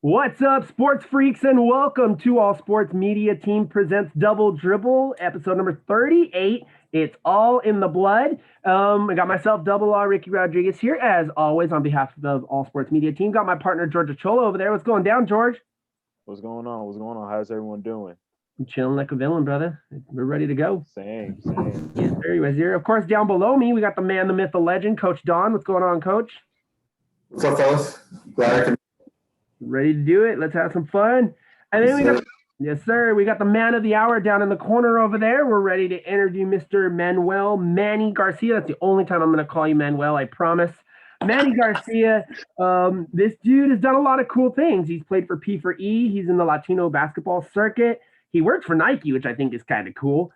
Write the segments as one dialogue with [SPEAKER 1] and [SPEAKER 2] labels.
[SPEAKER 1] What's up, sports freaks, and welcome to All Sports Media Team Presents Double Dribble, episode number 38. It's all in the blood. I got myself, Dubl, Ricky Rodriguez here, as always, on behalf of the All Sports Media Team. Got my partner, George Cholo, over there. What's going down, George?
[SPEAKER 2] What's going on? What's going on? How's everyone doing?
[SPEAKER 1] I'm chilling like a villain, brother. We're ready to go.
[SPEAKER 2] Same.
[SPEAKER 1] Yes, sir. Of course, down below me, we got the man, the myth, the legend, Coach Don. What's going on, Coach?
[SPEAKER 3] What's up, fellas? Glad I can.
[SPEAKER 1] Ready to do it. Let's have some fun. And then yes, sir. We got the man of the hour down in the corner over there. We're ready to interview Mr. Manuel Manny Garcia. That's the only time I'm going to call you Manuel, I promise. Manny Garcia, this dude has done a lot of cool things. He's played for P4E. He's in the Latino basketball circuit. He works for Nike, which I think is kind of cool.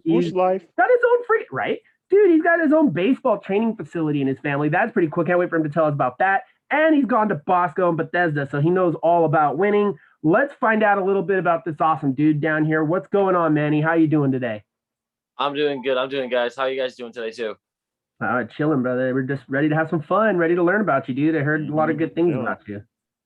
[SPEAKER 1] He's
[SPEAKER 2] life.
[SPEAKER 1] got his own free, right? Dude, he's got his own baseball training facility in his family. That's pretty cool. Can't wait for him to tell us about that. And he's gone to Bosco and Bethesda, so he knows all about winning. Let's find out a little bit about this awesome dude down here. What's going on, Manny? How you doing today?
[SPEAKER 4] I'm doing good. Guys. How are you guys doing today, too?
[SPEAKER 1] Chilling, brother. We're just ready to have some fun, ready to learn about you, dude. I heard a lot of good things about you.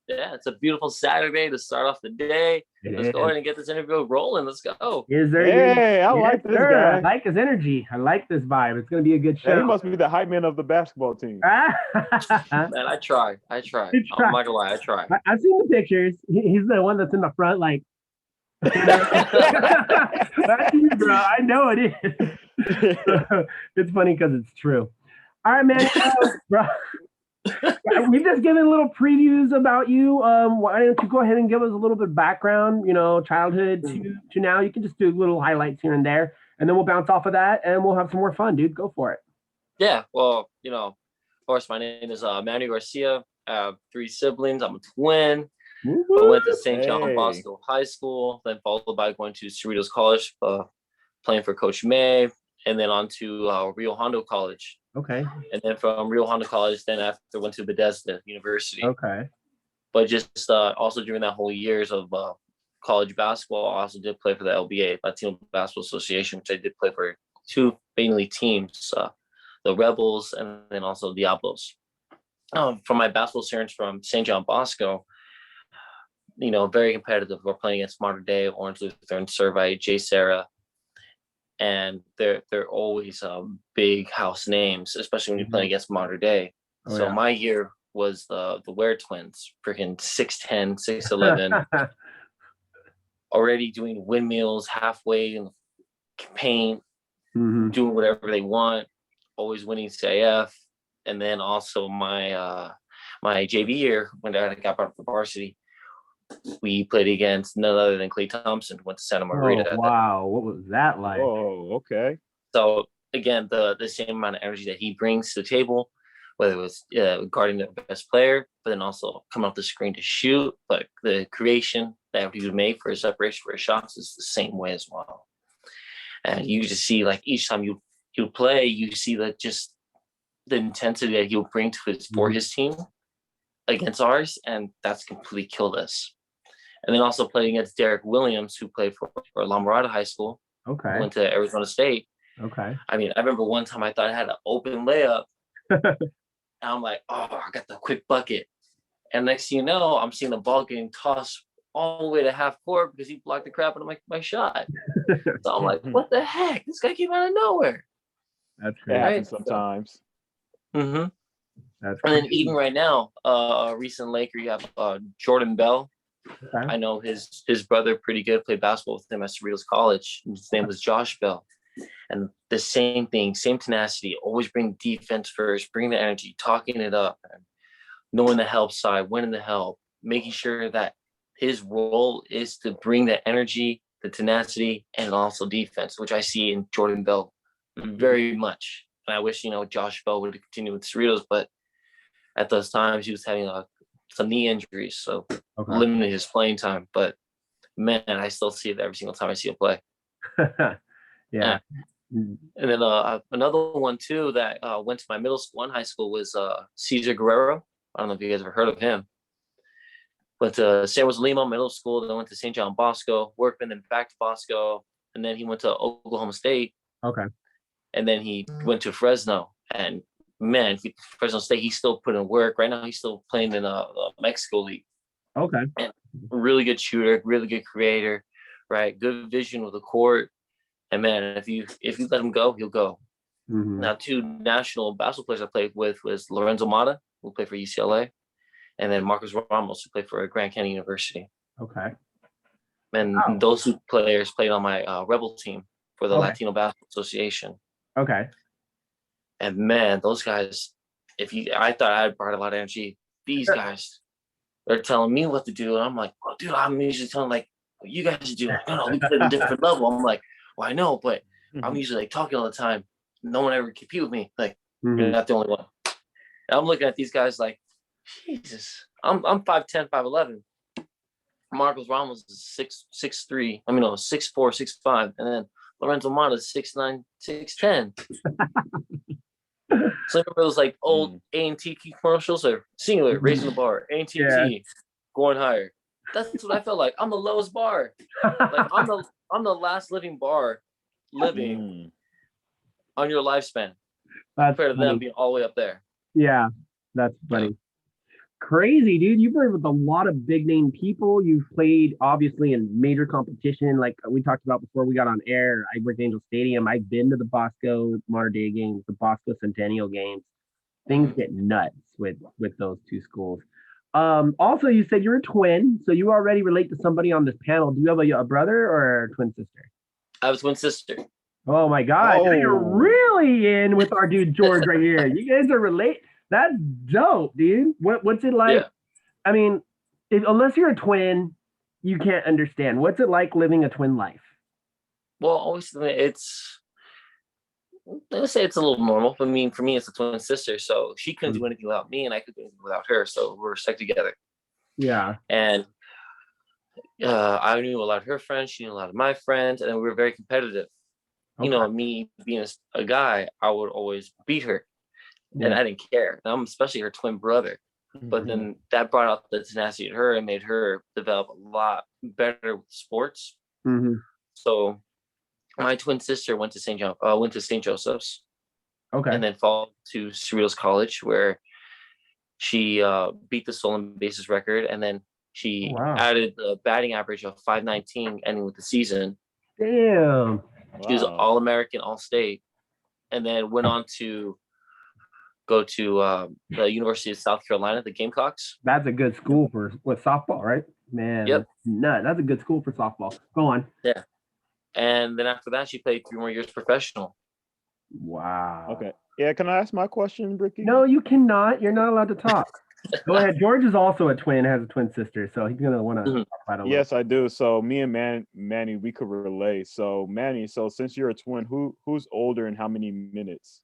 [SPEAKER 4] Yeah, it's a beautiful Saturday to start off the day. Let's go ahead and get this interview rolling. Let's go.
[SPEAKER 1] Is there?
[SPEAKER 2] Hey, I like this guy.
[SPEAKER 1] I like his energy. I like this vibe. It's going to be a good show.
[SPEAKER 2] Yeah, he must be the hype man of the basketball team.
[SPEAKER 4] Man, I try. I'm not gonna lie, I try.
[SPEAKER 1] I've seen the pictures. He's the one that's in the front, like. That's you, bro. I know it is. It's funny because it's true. All right, man. Bro. We've just given little previews about you. Why don't you go ahead and give us a little bit of background, childhood to now. You can just do little highlights here and there, and then we'll bounce off of that and we'll have some more fun, dude. Go for it.
[SPEAKER 4] Yeah, well, of course, my name is Mandy Garcia. I have 3 siblings. I'm a twin. I went to St. John Bosco High School, then followed by going to Cerritos College, playing for Coach May, and then on to Rio Hondo College.
[SPEAKER 1] Okay.
[SPEAKER 4] And then from Rio Hondo College, then after went to Bethesda University.
[SPEAKER 1] Okay.
[SPEAKER 4] But just also during that whole years of college basketball, I also did play for the LBA, Latino Basketball Association, which I did play for 2 mainly teams, the Rebels and then also Diablos. From my basketball experience from St. John Bosco, very competitive. We're playing against Modern Day, Orange Lutheran, Servite, J. Sarah. And they're always big house names, especially when you're playing against Modern Day. My year was the Ware twins, freaking 6'10", 6'11", already doing windmills halfway in the paint, doing whatever they want, always winning CIF. And then also my JV year, when I got brought up to varsity, we played against none other than Klay Thompson, who went to Santa Margarita.
[SPEAKER 1] Oh, wow. What was that like?
[SPEAKER 2] Oh, okay.
[SPEAKER 4] So, again, the same amount of energy that he brings to the table, whether it was guarding the best player, but then also coming off the screen to shoot, but the creation that he would make for his separation for his shots is the same way as well. And you just see, like, each time he would play, you see that just the intensity that he would bring to for his team against ours, and that's completely killed us. And then also playing against Derek Williams, who played for La Mirada High School.
[SPEAKER 1] Okay.
[SPEAKER 4] Went to Arizona State.
[SPEAKER 1] Okay.
[SPEAKER 4] I mean, I remember one time I thought I had an open layup. And I'm like, oh, I got the quick bucket. And next thing you know, I'm seeing the ball getting tossed all the way to half court because he blocked the crap out of my shot. So I'm like, what the heck? This guy came out of nowhere.
[SPEAKER 1] That's great.
[SPEAKER 2] It happens sometimes.
[SPEAKER 4] Mm-hmm.
[SPEAKER 1] That's
[SPEAKER 4] and then even right now, recent Laker, you have Jordan Bell. Okay. I know his brother pretty good, played basketball with him at Cerritos College. His name was Josh Bell. And the same thing, same tenacity, always bring defense first, bring the energy, talking it up, and knowing the help side, winning the help, making sure that his role is to bring the energy, the tenacity, and also defense, which I see in Jordan Bell very much. And I wish, Josh Bell would continue with Cerritos, but at those times he was having some knee injuries, so limited his playing time. But man, I still see it every single time I see him play.
[SPEAKER 1] Yeah.
[SPEAKER 4] And then another one too that went to my middle school and high school was Cesar Guerrero. I don't know if you guys ever heard of him. Went to San Rosalimo Middle School, then went to St. John Bosco, Workman, then back to Bosco, and then he went to Oklahoma State.
[SPEAKER 1] Okay.
[SPEAKER 4] And then he went to Fresno, and man, Fresno State, he's still putting work. Right now, he's still playing in the Mexico League.
[SPEAKER 1] Okay.
[SPEAKER 4] And really good shooter, really good creator, right? Good vision with the court. And man, if you let him go, he'll go.
[SPEAKER 1] Mm-hmm.
[SPEAKER 4] Now, two national basketball players I played with was Lorenzo Mata, who played for UCLA, and then Marcus Ramos, who played for Grand Canyon University.
[SPEAKER 1] Okay.
[SPEAKER 4] And
[SPEAKER 1] Wow.
[SPEAKER 4] those two players played on my Rebel team for the
[SPEAKER 1] Okay.
[SPEAKER 4] Latino Basketball Association.
[SPEAKER 1] Okay.
[SPEAKER 4] And man, those guys, I thought I brought a lot of energy. These guys, they're telling me what to do. And I'm like, well, dude, I'm usually telling like what you guys do. Like, no, we play at a different level. I'm like, well, I know, but I'm usually like talking all the time. No one ever compete with me. Like, you're not the only one. And I'm looking at these guys like, Jesus, I'm 5'10", 5'11". Marcos Ramos is 6'3". 6'4", 6'5", and then Lorenzo Mata is 6'9", 6'10". So remember those like old A&T commercials or singular, raising the bar, A&T, going higher. That's what I felt like. I'm the lowest bar. Like I'm the last living bar living on your lifespan.
[SPEAKER 1] That's
[SPEAKER 4] compared to them being all the way up there.
[SPEAKER 1] Yeah, that's funny. Yeah. Crazy, dude. You played with a lot of big name people. You've played obviously in major competition, like we talked about before we got on air. I worked at Angel Stadium. I've been to the Bosco Modern Day games, the Bosco Centennial games. Things get nuts with those two schools. Also, you said you're a twin, so you already relate to somebody on this panel. Do you have a brother or a twin sister?
[SPEAKER 4] I have a twin sister.
[SPEAKER 1] Oh my God, you're really in with our dude George right here. You guys are related. That's dope, dude. What's it like? Yeah. I mean, unless you're a twin, you can't understand. What's it like living a twin life?
[SPEAKER 4] Well, always let's say it's a little normal. But I mean, for me, it's a twin sister, so she couldn't do anything without me, and I couldn't do anything without her. So we're stuck together.
[SPEAKER 1] Yeah.
[SPEAKER 4] And I knew a lot of her friends. She knew a lot of my friends, and we were very competitive. Okay. You know, me being a guy, I would always beat her. Yeah. And I didn't care. And I'm especially her twin brother. But then that brought out the tenacity in her and made her develop a lot better with sports. So my twin sister went to St. Joseph's. Okay. And then followed to Cerritos College, where she beat the stolen bases record, and then she added the batting average of .519 ending with the season.
[SPEAKER 1] Damn.
[SPEAKER 4] She was All-American, All-State, and then went on to go to the University of South Carolina, the Gamecocks.
[SPEAKER 1] That's a good school for softball, right? Man,
[SPEAKER 4] yep.
[SPEAKER 1] That's a good school for softball. Go on.
[SPEAKER 4] Yeah. And then after that, she played 3 more years professional.
[SPEAKER 1] Wow.
[SPEAKER 2] Okay. Yeah, can I ask my question, Ricky?
[SPEAKER 1] No, you cannot. You're not allowed to talk. Go ahead. George is also a twin, has a twin sister, so he's gonna want to talk about it.
[SPEAKER 2] Yes, I do. So me and Manny, we could relate. So Manny, since you're a twin, who's older and how many minutes?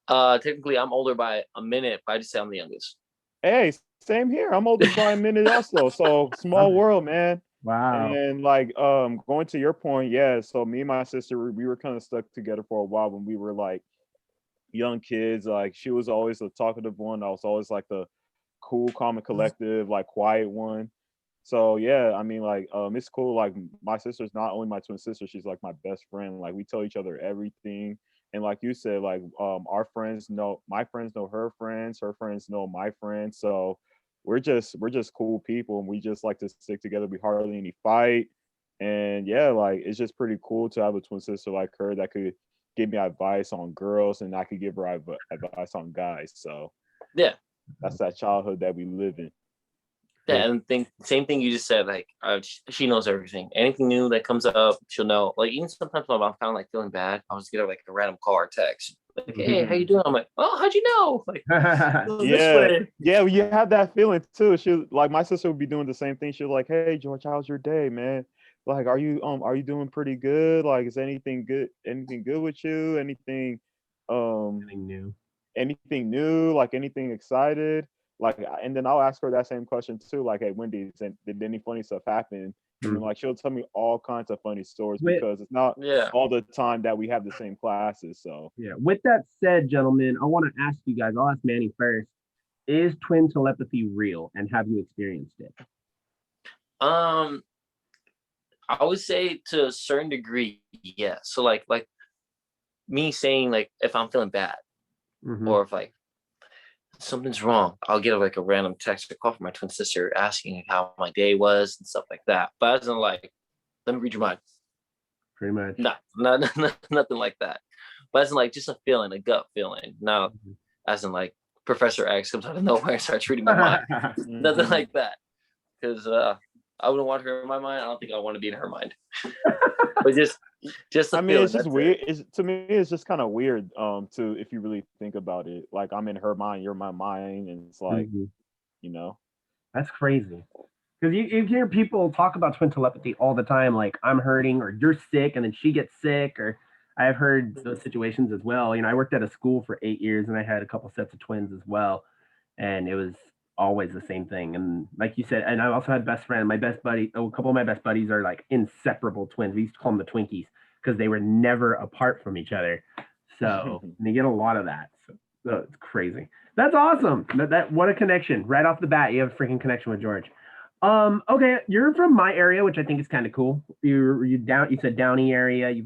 [SPEAKER 4] Technically, I'm older by a minute, but I just say I'm the youngest.
[SPEAKER 2] Hey, same here. I'm older by a minute also. So small world, man.
[SPEAKER 1] Wow.
[SPEAKER 2] And like going to your point, yeah. So me and my sister, we were kind of stuck together for a while when we were like young kids. Like she was always the talkative one. I was always like the cool, calm, and collective, like quiet one. So yeah, I mean, like it's cool. Like my sister's not only my twin sister, she's like my best friend. Like we tell each other everything. And like you said, like my friends know her friends know my friends. So we're just cool people, and we just like to stick together. We hardly any fight. And yeah, like it's just pretty cool to have a twin sister like her that could give me advice on girls, and I could give her advice on guys. So
[SPEAKER 4] yeah,
[SPEAKER 2] that's that childhood that we live in.
[SPEAKER 4] Yeah, and same thing you just said. Like she knows everything. Anything new that comes up, she'll know. Like even sometimes when I'm kind of like feeling bad, I'll just get her like a random call or text. Like, hey, how you doing? I'm like, oh, how'd you know? Like,
[SPEAKER 2] yeah, you have that feeling too. She like my sister would be doing the same thing. She's like, hey, George, how's your day, man? Like, are you doing pretty good? Like, is anything good with you? Anything new? Like anything excited? Like, and then I'll ask her that same question too. Like, hey, Wendy, did any funny stuff happen? And like, she'll tell me all kinds of funny stories because it's not all the time that we have the same classes. So
[SPEAKER 1] yeah. With that said, gentlemen, I want to ask you guys. I'll ask Manny first. Is twin telepathy real, and have you experienced it?
[SPEAKER 4] I would say to a certain degree, yes. So like me saying like if I'm feeling bad, or if like something's wrong. I'll get like a random text or call from my twin sister asking how my day was and stuff like that. But as in like, let me read your mind.
[SPEAKER 1] Pretty much.
[SPEAKER 4] Nothing like that. But as in like just a feeling, a gut feeling. Not as in like Professor X comes out of nowhere and starts reading my mind. Nothing like that. Because I wouldn't want her in my mind. I don't think I want to be in her mind. But just
[SPEAKER 2] I mean, it's just weird. To me, it's just kind of weird. To if you really think about it, like I'm in her mind, you're in my mind, and it's like, you know,
[SPEAKER 1] that's crazy. Because you hear people talk about twin telepathy all the time, like I'm hurting or you're sick, and then she gets sick. Or I've heard those situations as well. You know, I worked at a school for 8 years, and I had a couple sets of twins as well, and it was always the same thing. And like you said, and I also had best friend, my best buddy. A couple of my best buddies are like inseparable twins. We used to call them the Twinkies because they were never apart from each other. So you get a lot of that. So it's crazy. That's awesome. That what a connection right off the bat. You have a freaking connection with George. Okay, you're from my area, which I think is kind of cool. You said Downey area. You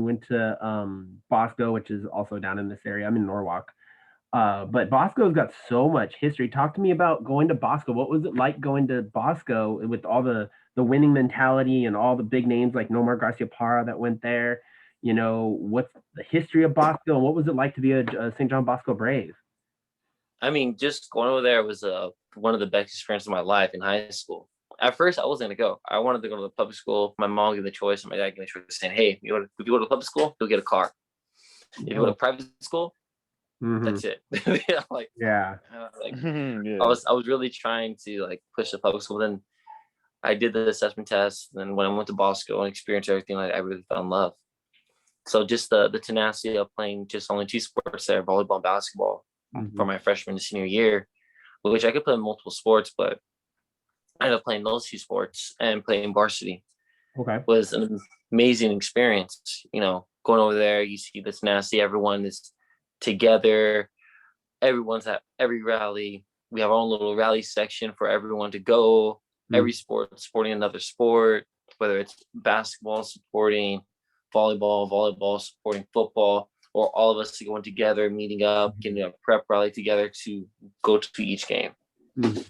[SPEAKER 1] went to Bosco, which is also down in this area. I'm in Norwalk. But Bosco's got so much history. Talk to me about going to Bosco. What was it like going to Bosco with all the winning mentality and all the big names like Nomar Garcia Parra that went there? You know, what's the history of Bosco and what was it like to be a St. John Bosco Brave?
[SPEAKER 4] I mean, just going over there was one of the best experiences of my life in high school. At first, I wasn't going to go. I wanted to go to the public school. My mom gave me the choice, and my dad gave me the choice, saying, hey, if you go to public school, you'll get a car. If you go to private school, that's it. Like,
[SPEAKER 1] yeah.
[SPEAKER 4] I was really trying to like push the public school. Then I did the assessment test. Then when I went to Bosco and experienced everything, I really fell in love. So just the tenacity of playing just only 2 sports there, volleyball and basketball, for my freshman and senior year, which I could play multiple sports, but I ended up playing those 2 sports and playing varsity.
[SPEAKER 1] Okay.
[SPEAKER 4] Was an amazing experience. You know, going over there, you see this nasty, everyone is together. Everyone's at every rally. We have our own little rally section for everyone to go. Every sport supporting another sport, whether it's basketball supporting volleyball supporting football, or all of us going together, meeting up, getting a prep rally together to go to each game. It's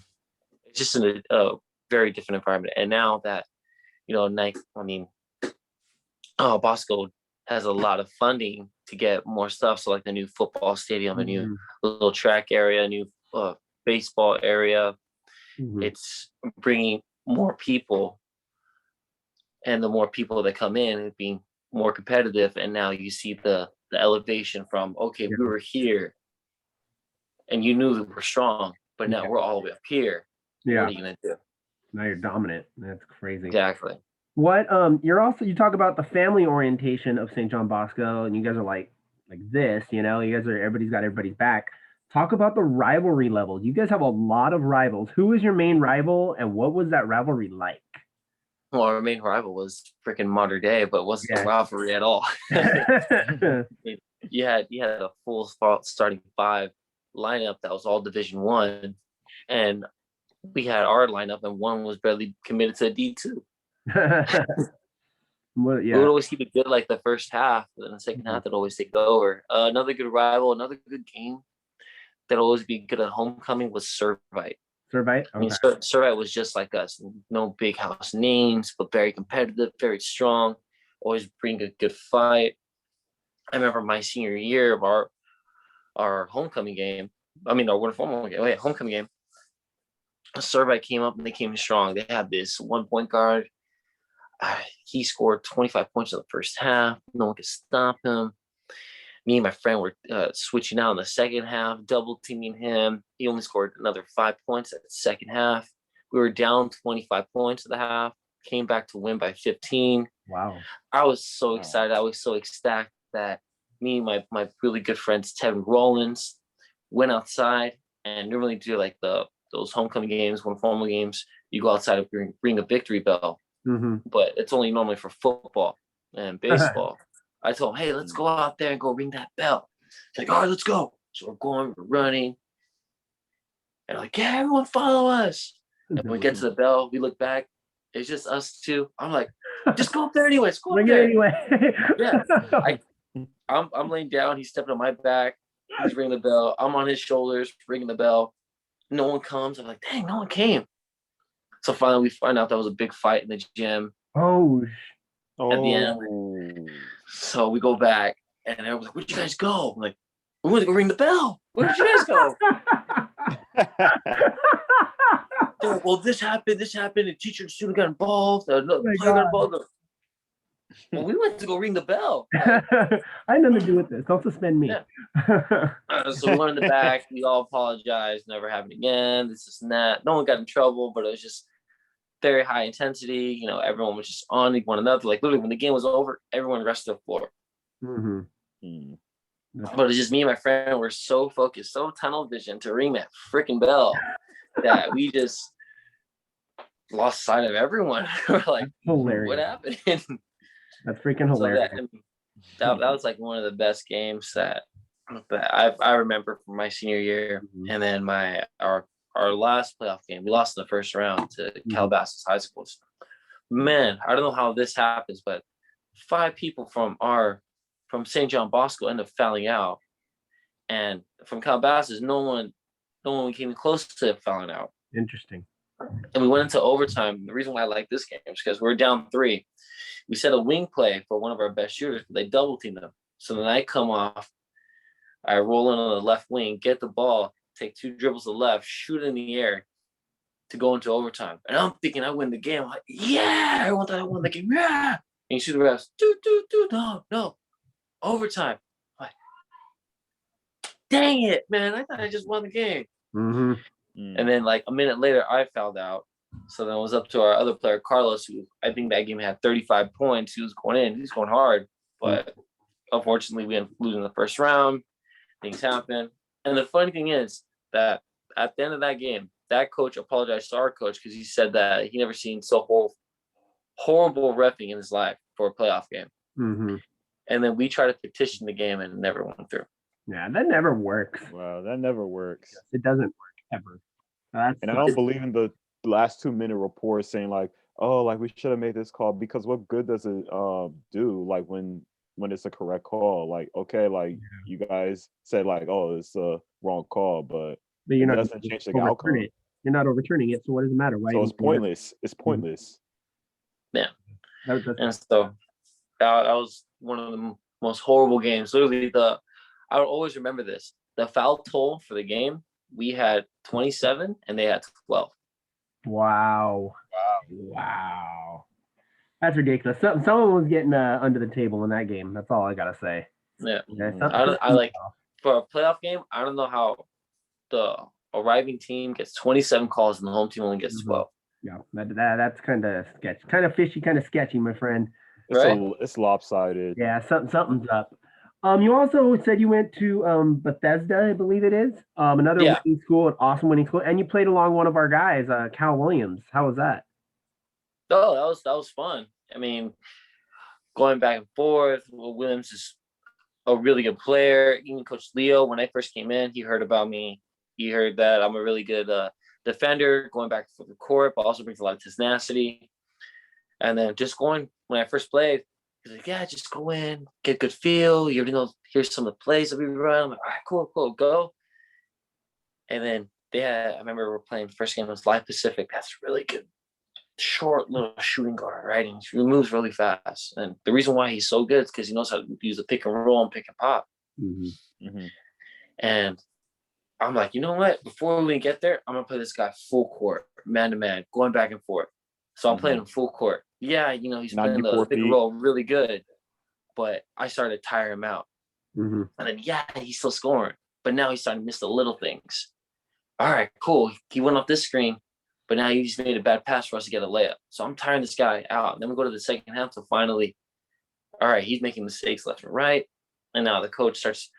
[SPEAKER 4] just a very different environment. And now that, you know, Bosco has a lot of funding to get more stuff. So like the new football stadium, a new little track area, a new baseball area. It's bringing more people, and the more people that come in, it being more competitive. And now you see the elevation from, okay, we were here and you knew we were strong, but now we're all the way up here.
[SPEAKER 1] Yeah.
[SPEAKER 4] What are you going to do?
[SPEAKER 1] Now you're dominant. That's crazy.
[SPEAKER 4] Exactly.
[SPEAKER 1] What you talk about the family orientation of St. John Bosco, and you guys are like this, you know, everybody's got everybody's back. Talk about the rivalry levels. You guys have a lot of rivals. Who is your main rival, and what was that rivalry like?
[SPEAKER 4] Well, our main rival was freaking Modern Day, but it wasn't a rivalry at all. you had a full starting 5 lineup that was all Division I, and we had our lineup, and one was barely committed to D2.
[SPEAKER 1] Well,
[SPEAKER 4] we would always keep it good like the first half, but in the second half, it'd always take over. Another good rival, another good game that'll always be good at homecoming was Servite.
[SPEAKER 1] Servite? Okay.
[SPEAKER 4] I mean, Servite was just like us. No big house names, but very competitive, very strong, always bring a good fight. I remember my senior year of our homecoming game. I mean, our winter formal game. Homecoming game. Servite came up and they came strong. They had this 1-point guard. He scored 25 points in the first half. No one could stop him. Me and my friend were switching out in the second half, double teaming him. He only scored another 5 points at the second half. We were down 25 points at the half, came back to win by 15.
[SPEAKER 1] Wow.
[SPEAKER 4] I was so excited. I was so ecstatic that me and my really good friends, Tevin Rollins, went outside, and normally do like those homecoming games, when formal games, you go outside and ring a victory bell. But it's only normally for football and baseball. I told him, hey, let's go out there and go ring that bell. He's like, all right, let's go. So we're going, we're running. And I'm like, yeah, everyone follow us. And when we get to the bell, we look back. It's just us 2. I'm like, just go up there anyways. Go up there.
[SPEAKER 1] Anyway.
[SPEAKER 4] Yeah. I'm laying down. He's stepping on my back. He's ringing the bell. I'm on his shoulders, ringing the bell. No one comes. I'm like, dang, no one came. So finally, we find out that was a big fight in the gym
[SPEAKER 1] Oh,
[SPEAKER 4] at the end. So we go back, and everyone's like, where'd you guys go? I'm like, we went to go ring the bell. Where did you guys go? They're like, well, this happened, and teacher and student got involved. Another player got involved. Well, we went to go ring the bell.
[SPEAKER 1] I had nothing to do with this. Don't suspend me.
[SPEAKER 4] Yeah. So we went in the back. We all apologized. Never happened again. This and that. No one got in trouble, but it was just very high intensity. You know, everyone was just on one another. Like literally, when the game was over, everyone rested the floor.
[SPEAKER 1] Mm-hmm.
[SPEAKER 4] But it's just me and my friend were so focused, so tunnel vision to ring that freaking bell that we just lost sight of everyone. We're like,
[SPEAKER 1] hilarious.
[SPEAKER 4] What happened?
[SPEAKER 1] That's freaking hilarious.
[SPEAKER 4] So that was like one of the best games that I remember from my senior year.
[SPEAKER 1] Mm-hmm.
[SPEAKER 4] And then our last playoff game, we lost in the first round to Calabasas High School. Man, I don't know how this happens, but 5 people from St. John Bosco ended up fouling out, and from Calabasas, no one came close to fouling out.
[SPEAKER 1] Interesting.
[SPEAKER 4] And we went into overtime. The reason why I like this game is because we're down 3. We set a wing play for one of our best shooters, but they double teamed them. So then I come off, I roll in on the left wing, get the ball, take 2 dribbles to the left, shoot in the air to go into overtime. And I'm thinking I win the game. I'm like, yeah, everyone thought I won the game. Yeah. And you see the refs, no, overtime. I'm like, dang it, man. I thought I just won the game.
[SPEAKER 1] Mm-hmm.
[SPEAKER 4] And then like a minute later, I fouled out. So then it was up to our other player, Carlos, who I think that game had 35 points. He was going in. He was going hard. But unfortunately, we ended up losing the first round. Things happen. And the funny thing is that at the end of that game, that coach apologized to our coach because he said that he never seen so horrible reffing in his life for a playoff game.
[SPEAKER 1] Mm-hmm.
[SPEAKER 4] And then we tried to petition the game and it never went through.
[SPEAKER 1] Yeah, that never works.
[SPEAKER 2] Wow, that never works.
[SPEAKER 1] It doesn't work ever.
[SPEAKER 2] And I don't believe in the last 2-minute report saying like, oh, like we should have made this call, because what good does it do? Like when it's a correct call, like okay, like you guys said like, oh, it's a wrong call, but
[SPEAKER 1] you're not
[SPEAKER 2] doesn't change the outcome.
[SPEAKER 1] You're not overturning it, so what does it matter? Why?
[SPEAKER 2] So it's pointless. It's pointless.
[SPEAKER 4] Yeah. And so that was one of the most horrible games. Literally, I would always remember this. The foul toll for the game, we had 27 and they had 12.
[SPEAKER 1] Wow. That's ridiculous. Someone was getting under the table in that game. That's all I gotta say.
[SPEAKER 4] Yeah. I like for a playoff game. I don't know how the arriving team gets 27 calls and the home team only gets 12.
[SPEAKER 1] Yeah, that's kind of sketchy, kind of fishy, kind of sketchy, my friend.
[SPEAKER 2] It's lopsided.
[SPEAKER 1] Yeah, something's up. You also said you went to Bethesda, I believe it is. Another winning school, an awesome winning school, and you played along one of our guys, Cal Williams. How was that?
[SPEAKER 4] Oh, that was fun. I mean, going back and forth. Williams is a really good player. Even Coach Leo, when I first came in, he heard about me. He heard that I'm a really good defender, going back to the court, but also brings a lot of tenacity. And then just going, when I first played, he's like, yeah, just go in, get a good feel. You already know, here's some of the plays that we run. I'm like, all right, cool, go. And then I remember we were playing, first game was Live Pacific. That's really good. Short little shooting guard, right? And he moves really fast. And the reason why he's so good is because he knows how to use the pick and roll and pick and pop.
[SPEAKER 1] Mm-hmm. Mm-hmm.
[SPEAKER 4] And I'm like, you know what? Before we get there, I'm going to play this guy full court, man to man, going back and forth. So I'm playing him full court. Yeah, you know, he's playing the pick and roll really good. But I started to tire him out.
[SPEAKER 1] Mm-hmm.
[SPEAKER 4] And then, he's still scoring. But now he's starting to miss the little things. All right, cool. He went off this screen. But now he just made a bad pass for us to get a layup. So I'm tiring this guy out. And then we go to the second half. So finally, all right, he's making mistakes left and right. And now the coach starts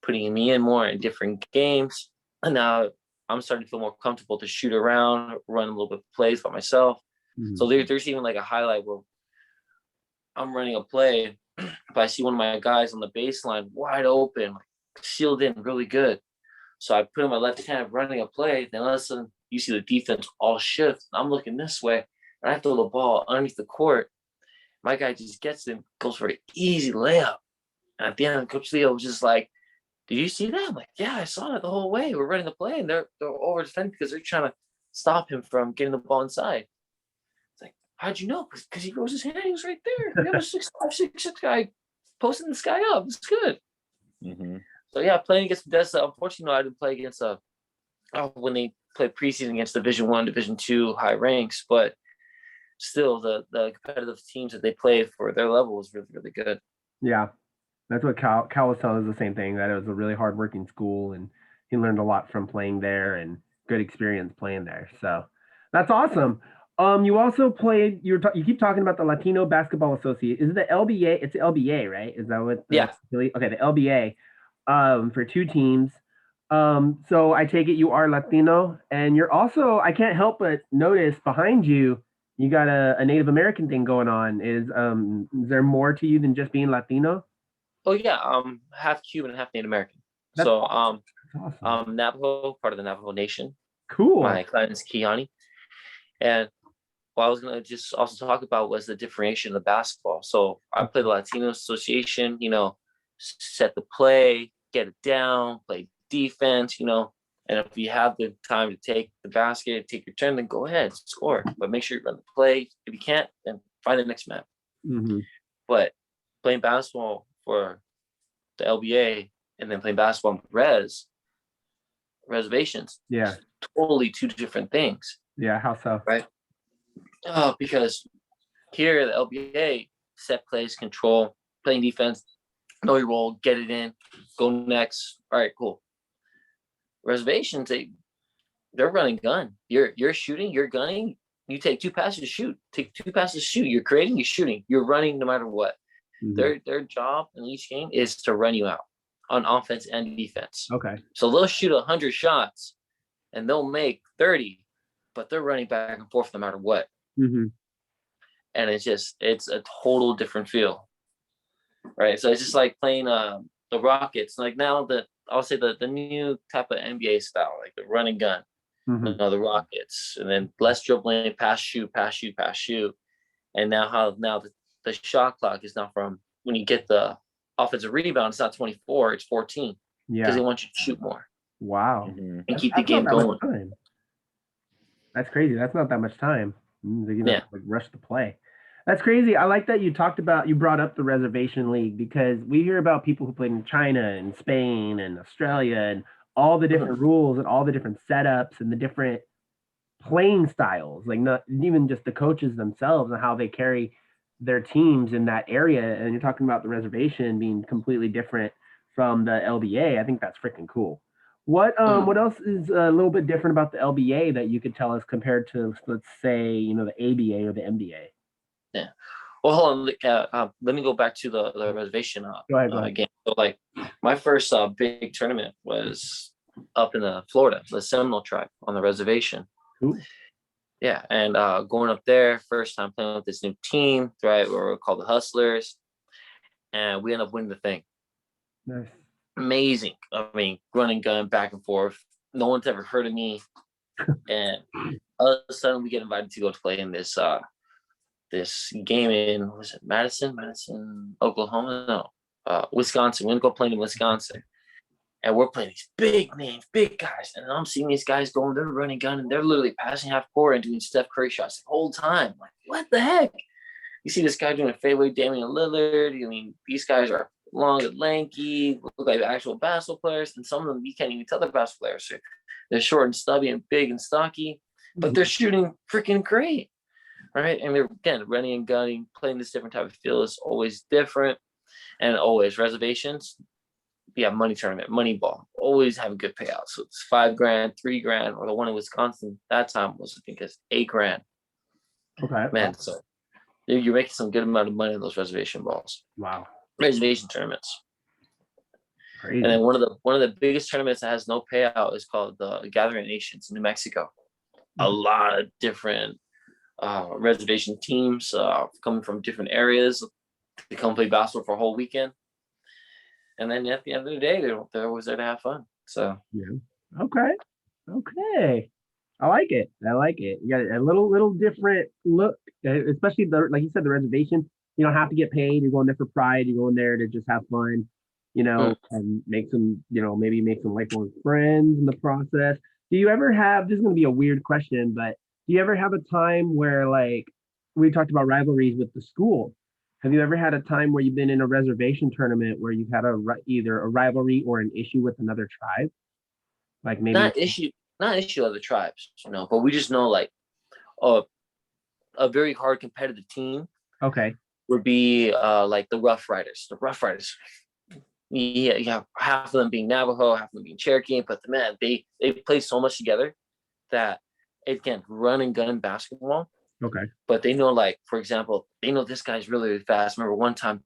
[SPEAKER 4] putting me in more in different games. And now I'm starting to feel more comfortable to shoot around, run a little bit of plays by myself. Mm-hmm. So there's even like a highlight where I'm running a play, but I see one of my guys on the baseline wide open, sealed in really good. So I put in my left hand running a play. Then all of a sudden, you see the defense all shift. I'm looking this way, and I throw the ball underneath the court. My guy just gets it, goes for an easy layup. And at the end, Coach Leo was just like, did you see that? I'm like, yeah, I saw it the whole way. We're running the play, and they're over defending because they're trying to stop him from getting the ball inside. It's like, how'd you know? Because he rose his hand. He was right there. We have a 6'5", 6'6" guy posting this guy up. It's good.
[SPEAKER 2] Mm-hmm.
[SPEAKER 4] So yeah, playing against Bethesda. Unfortunately, I didn't play against when they play preseason against Division I, Division II high ranks, but still the competitive teams that they play for their level is really, really good.
[SPEAKER 1] Yeah. That's what Cal was telling us, the same thing, that it was a really hardworking school, and he learned a lot from playing there and good experience playing there. So that's awesome. You also played. You keep talking about the Latino Basketball Association. Is it the LBA? It's the LBA, right? Is that what?
[SPEAKER 4] Yeah.
[SPEAKER 1] Okay, the LBA. For 2 teams. So I take it you are Latino, and you're also. I can't help but notice behind you. You got a Native American thing going on. Is there more to you than just being Latino?
[SPEAKER 4] Oh yeah, half Cuban, half Native American.
[SPEAKER 1] That's
[SPEAKER 4] So
[SPEAKER 1] awesome.
[SPEAKER 4] Navajo, part of the Navajo Nation.
[SPEAKER 1] Cool.
[SPEAKER 4] My client is Kiani. And what I was gonna just also talk about was the differentiation of basketball. So I play the Latino Association, set the play, get it down, play defense, and if you have the time to take the basket, take your turn, then go ahead, score. But make sure you run the play. If you can't, then find the next map.
[SPEAKER 1] Mm-hmm.
[SPEAKER 4] But playing basketball for the LBA and then playing basketball with reservations,
[SPEAKER 1] Yeah.
[SPEAKER 4] totally 2 different things.
[SPEAKER 1] Yeah. How so?
[SPEAKER 4] Right. Because here at the LBA, set plays, control, playing defense, know your role, get it in, go next. All right, cool. Reservations, they're running gun. You're shooting, you're gunning. You take 2 passes to shoot. Take 2 passes to shoot. You're creating, you're shooting, you're running no matter what.
[SPEAKER 1] Mm-hmm.
[SPEAKER 4] Their job in each game is to run you out on offense and defense.
[SPEAKER 1] Okay.
[SPEAKER 4] So they'll shoot 100 shots and they'll make 30, but they're running back and forth no matter what.
[SPEAKER 1] Mm-hmm.
[SPEAKER 4] And it's a total different feel, right? So it's just like playing the Rockets. Like now I'll say the new type of NBA style, like the running gun,
[SPEAKER 1] Mm-hmm.
[SPEAKER 4] the Rockets, and then less dribbling, pass, shoot, pass, shoot, pass, shoot. And now the shot clock is now from when you get the offensive rebound, it's not 24, it's 14.
[SPEAKER 1] Yeah.
[SPEAKER 4] Because they want you to shoot more.
[SPEAKER 1] Wow.
[SPEAKER 2] Mm-hmm.
[SPEAKER 4] And keep the game going.
[SPEAKER 1] That's crazy. That's not that much time. They're gonna
[SPEAKER 4] Yeah.
[SPEAKER 1] like rush the play. That's crazy. I like that you brought up the reservation league, because we hear about people who played in China and Spain and Australia and all the different rules and all the different setups and the different playing styles, like not even just the coaches themselves and how they carry their teams in that area. And you're talking about the reservation being completely different from the LBA. I think that's freaking cool. What else is a little bit different about the LBA that you could tell us compared to, let's say, the ABA or the MBA?
[SPEAKER 4] Yeah. Well, hold on. Let me go back to the reservation
[SPEAKER 1] Go ahead.
[SPEAKER 4] game. So, like, my first big tournament was up in Florida, the Seminole tribe on the reservation.
[SPEAKER 1] Ooh.
[SPEAKER 4] Yeah, and going up there, first time playing with this new team, right? We're called the Hustlers, and we end up winning the thing.
[SPEAKER 1] Nice.
[SPEAKER 4] Amazing. I mean, running gun back and forth. No one's ever heard of me, and all of a sudden we get invited to go to play in this game in, was it Madison, Oklahoma? No, Wisconsin. We're gonna go play in Wisconsin. And we're playing these big names, big guys. And I'm seeing these guys going, they're running gun, and they're literally passing half court and doing Steph Curry shots the whole time. Like, what the heck? You see this guy doing a fadeaway, Damian Lillard. I mean, these guys are long and lanky, look like actual basketball players. And some of them, you can't even tell they're basketball players. So they're short and stubby and big and stocky, but they're shooting freaking great, right? And they're, again, running and gunning, playing this different type of feel is always different. And always reservations. Yeah, money tournament, money ball, always have a good payout. So it's $5,000, $3,000, or the one in Wisconsin that time was, I think, it's $8,000.
[SPEAKER 1] Okay.
[SPEAKER 4] Man, so you're making some good amount of money in those reservation balls.
[SPEAKER 1] Wow.
[SPEAKER 4] Reservation tournaments.
[SPEAKER 1] Crazy.
[SPEAKER 4] And then one of the biggest tournaments that has no payout is called the Gathering Nations in New Mexico. A lot of different reservation teams coming from different areas to come play basketball for a whole weekend. And then at the end of the day, they're always there to have fun. So
[SPEAKER 1] yeah. Okay. I like it. You got a little different look, especially like you said, the reservation. You don't have to get paid. You're going there for pride. You're going there to just have fun. and make some, maybe make some lifelong friends in the process. Do you ever have, this is going to be a weird question, but do you ever have a time where, like, we talked about rivalries with the school? Have you ever had a time where you've been in a reservation tournament where you've had either a rivalry or an issue with another tribe? Like maybe
[SPEAKER 4] not issue of the tribes, but we just know like a very hard competitive team.
[SPEAKER 1] Okay.
[SPEAKER 4] Would be like the Rough Riders. The Rough Riders, you have half of them being Navajo, half of them being Cherokee, but man, they play so much together that it can run and gun basketball.
[SPEAKER 1] Okay.
[SPEAKER 4] But they know, like, for example, they know this guy's really, really fast. Remember one time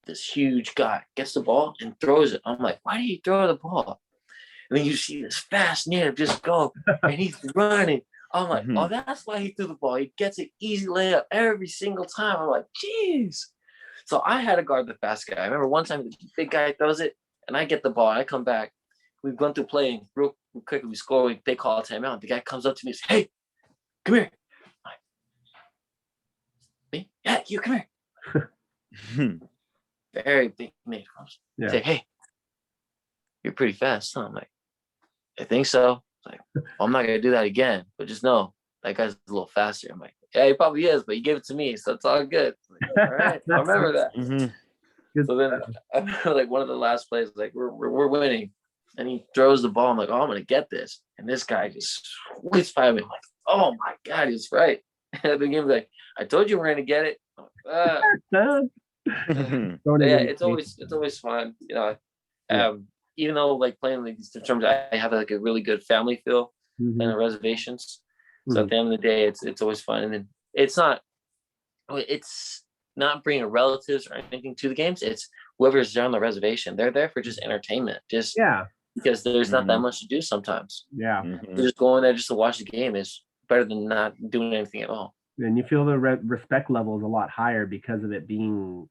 [SPEAKER 4] this huge guy gets the ball and throws it. I'm like, why do you throw the ball? And then you see this fast native just go and he's running. I'm like, oh, that's why he threw the ball. He gets an easy layup every single time. I'm like, geez. So I had to guard the fast guy. I remember one time the big guy throws it, and I get the ball. And I come back. We've gone through playing real quickly. We score. They call a timeout. The guy comes up to me and says, hey, come here. I'm like, me? Yeah, you come here. Very big native. Yeah. Say, hey, you're pretty fast. Huh? I'm like, I think so. Like, well, I'm not gonna do that again, but just know that guy's a little faster. I'm like, yeah, he probably is, but you gave it to me, so it's all good. Like, all right, I remember that. So then I remember like one of the last plays, like we're winning, and he throws the ball. I'm like, oh, I'm gonna get this, and this guy just whips by me. I'm like, oh my god, he's right. And the game's like, I told you we're gonna get it. Like, yeah, it's always fun, even though like playing these terms, I have like a really good family feel in the reservations. So at the end of the day, it's always fun. And then it's not bringing relatives or anything to the games. It's whoever's there on the reservation. They're there for just entertainment. Because there's not that much to do sometimes.
[SPEAKER 1] Yeah.
[SPEAKER 4] Just going there just to watch the game is better than not doing anything at all.
[SPEAKER 1] And you feel the respect level is a lot higher because of it being,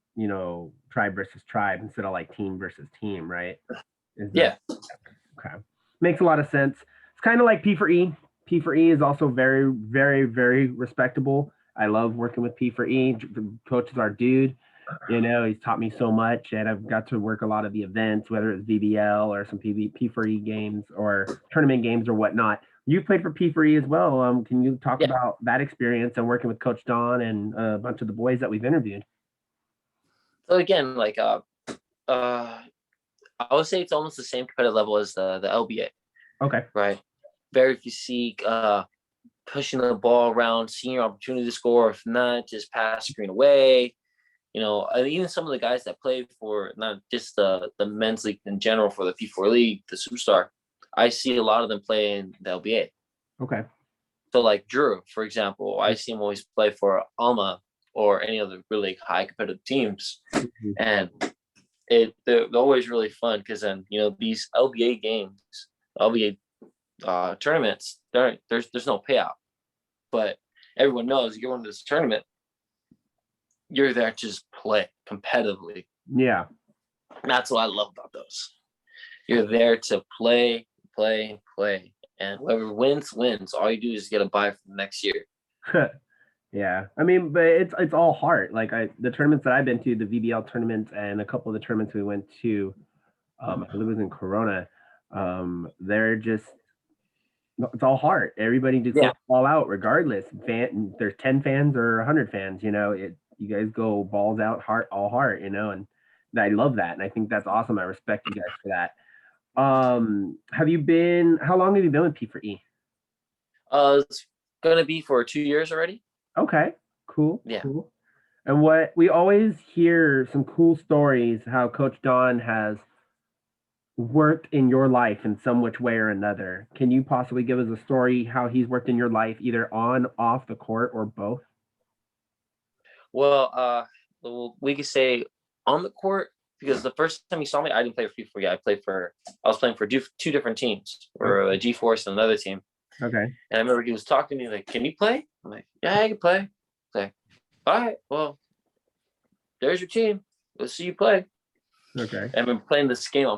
[SPEAKER 1] tribe versus tribe instead of like team versus team, right?
[SPEAKER 4] Yeah.
[SPEAKER 1] Okay. Makes a lot of sense. It's kind of like P4E. P4E is also very, very, very respectable. I love working with P4E. The coach is our dude. He's taught me so much, and I've got to work a lot of the events, whether it's VBL or some P4E games or tournament games or whatnot. You played for P4E as well. Can you talk about that experience and working with Coach Don and a bunch of the boys that we've interviewed?
[SPEAKER 4] So again, like I would say it's almost the same competitive level as the LBA.
[SPEAKER 1] Okay.
[SPEAKER 4] Right. Very physique, pushing the ball around, seeing your opportunity to score. If not, just pass screen away. And even some of the guys that play for not just the men's league in general, for the P4 league, the Superstar, I see a lot of them play in the LBA.
[SPEAKER 1] Okay.
[SPEAKER 4] So like Drew, for example, I see him always play for Alma or any other really high competitive teams. And they're always really fun because then, these LBA games, LBA tournaments, there's no payout. But everyone knows you go into this tournament, you're there to just play competitively.
[SPEAKER 1] Yeah.
[SPEAKER 4] And that's what I love about those. You're there to play. And whoever wins. All you do is get a bye for the next year.
[SPEAKER 1] Yeah. I mean, but it's all heart. Like the tournaments that I've been to, the VBL tournaments and a couple of the tournaments we went to, I believe it was in Corona, they're just, it's all heart. Everybody just goes all out regardless. There's 10 fans or 100 fans, you guys go balls out, all heart, and I love that. And I think that's awesome. I respect you guys for that. How long have you been with P4E?
[SPEAKER 4] It's going to be for 2 years already.
[SPEAKER 1] Okay, cool.
[SPEAKER 4] Yeah.
[SPEAKER 1] Cool. And what we always hear some cool stories, how Coach Don has worked in your life in some which way or another. Can you possibly give us a story how he's worked in your life, either on, off the court, or both?
[SPEAKER 4] Well, we could say on the court, because the first time you saw me, I didn't play for P4E. I was playing for two different teams, or a G-Force and another team.
[SPEAKER 1] Okay.
[SPEAKER 4] And I remember he was talking to me like, "Can you play?" I'm like, "Yeah, I can play." He's like, "All right, well, there's your team. Let's see you play."
[SPEAKER 1] Okay.
[SPEAKER 4] And I'm playing this game.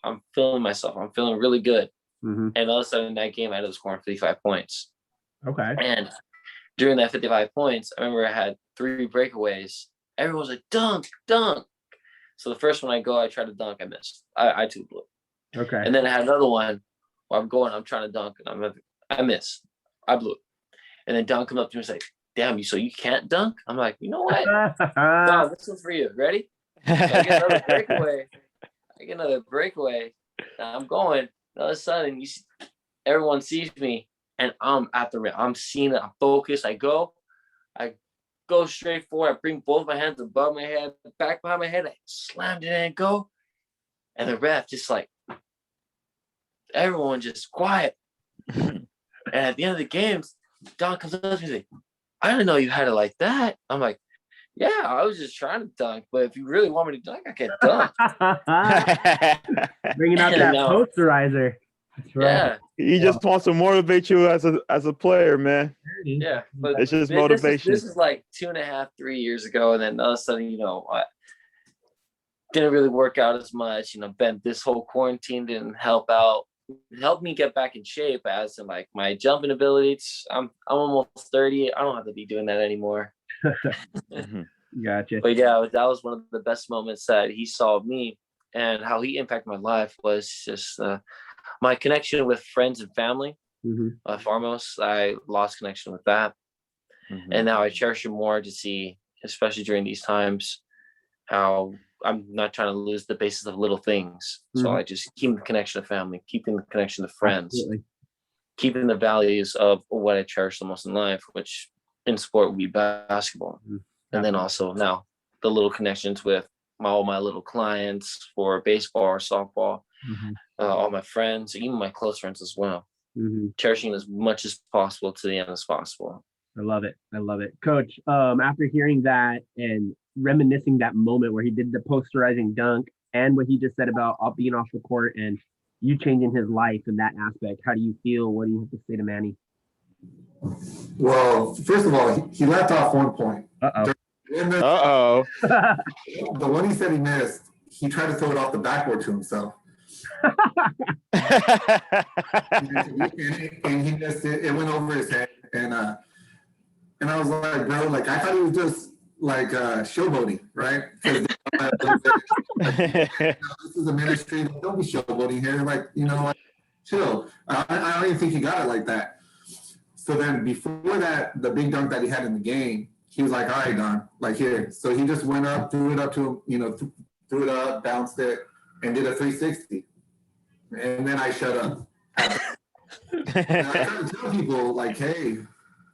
[SPEAKER 4] I'm feeling myself. I'm feeling really good.
[SPEAKER 1] Mm-hmm.
[SPEAKER 4] And all of a sudden, in that game, I ended up scoring 55 points.
[SPEAKER 1] Okay.
[SPEAKER 4] And during that 55 points, I remember I had 3 breakaways. Everyone was like, "Dunk, dunk." So the first one I try to dunk, I missed. I too blew.
[SPEAKER 1] Okay.
[SPEAKER 4] And then I had another one where I'm trying to dunk, and I miss. I blew it. And then Don comes up to me and say, "Damn, so you can't dunk?" I'm like, you know what? Don, this one's for you. Ready? So I get another breakaway. I'm going. All of a sudden, everyone sees me, and I'm at the rim. I'm seeing it. I'm focused. I go straight forward. I bring both my hands above my head, back behind my head. I slammed it and go. And the ref just like, everyone just quiet. And at the end of the game, Don comes up to me and says, "I didn't know you had it like that." I'm like, "Yeah, I was just trying to dunk, but if you really want me to dunk, I can dunk."
[SPEAKER 1] Bringing out that posterizer. That's right.
[SPEAKER 4] Yeah.
[SPEAKER 2] He just wants to motivate you as a player, man.
[SPEAKER 4] Yeah, but
[SPEAKER 2] it's just motivation.
[SPEAKER 4] This is like 2.5, 3 years ago, and then all of a sudden, didn't really work out as much. Ben, this whole quarantine didn't help out. It helped me get back in shape, as in like my jumping abilities. I'm almost 30. I don't have to be doing that anymore.
[SPEAKER 1] Gotcha.
[SPEAKER 4] But yeah, that was one of the best moments that he saw of me, and how he impacted my life was just my connection with friends and family. Foremost, I lost connection with that, and now I cherish it more to see, especially during these times, how I'm not trying to lose the basis of little things. So I just keep the connection to family, keeping the connection to friends, keeping the values of what I cherish the most in life, which in sport would be basketball. And then also now the little connections with all my little clients for baseball or softball, all my friends, even my close friends as well. Cherishing as much as possible to the end as possible.
[SPEAKER 1] I love it. Coach, after hearing that and reminiscing that moment where he did the posterizing dunk and what he just said about being off the court and you changing his life in that aspect, how do you feel? What do you have to say to Manny?
[SPEAKER 3] Well, first of all, he left off one point.
[SPEAKER 2] Uh-oh.
[SPEAKER 3] The one he said he missed, he tried to throw it off the backboard to himself. and he missed it. It went over his head. And I was like, bro, like, I thought he was just like showboating, right? This is a ministry. Don't be showboating here. Like, like, chill. I don't even think he got it like that. So then before that, the big dunk that he had in the game, he was like, "All right, Don, like here." So he just went up, threw it up to him, threw it up, bounced it, and did a 360. And then I shut up. And I try to tell people, like, hey,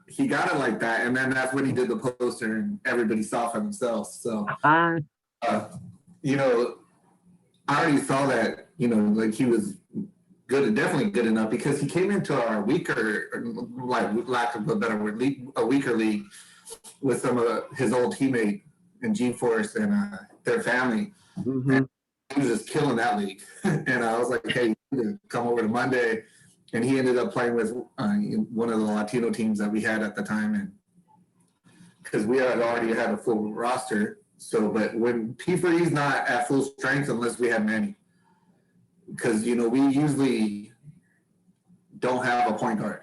[SPEAKER 3] he got it like that. And then that's when he did the poster and everybody saw for themselves. So, I already saw that, like he was good, definitely good enough, because he came into our weaker, like lack of a better word, a weaker league with some of his old teammate in G-Force and their family. And he was just killing that league. And I was like, hey, come over to Monday. And he ended up playing with one of the Latino teams that we had at the time. And because we had already had a full roster. So, but when P3's not at full strength unless we have Manny. Because, we usually don't have a point guard.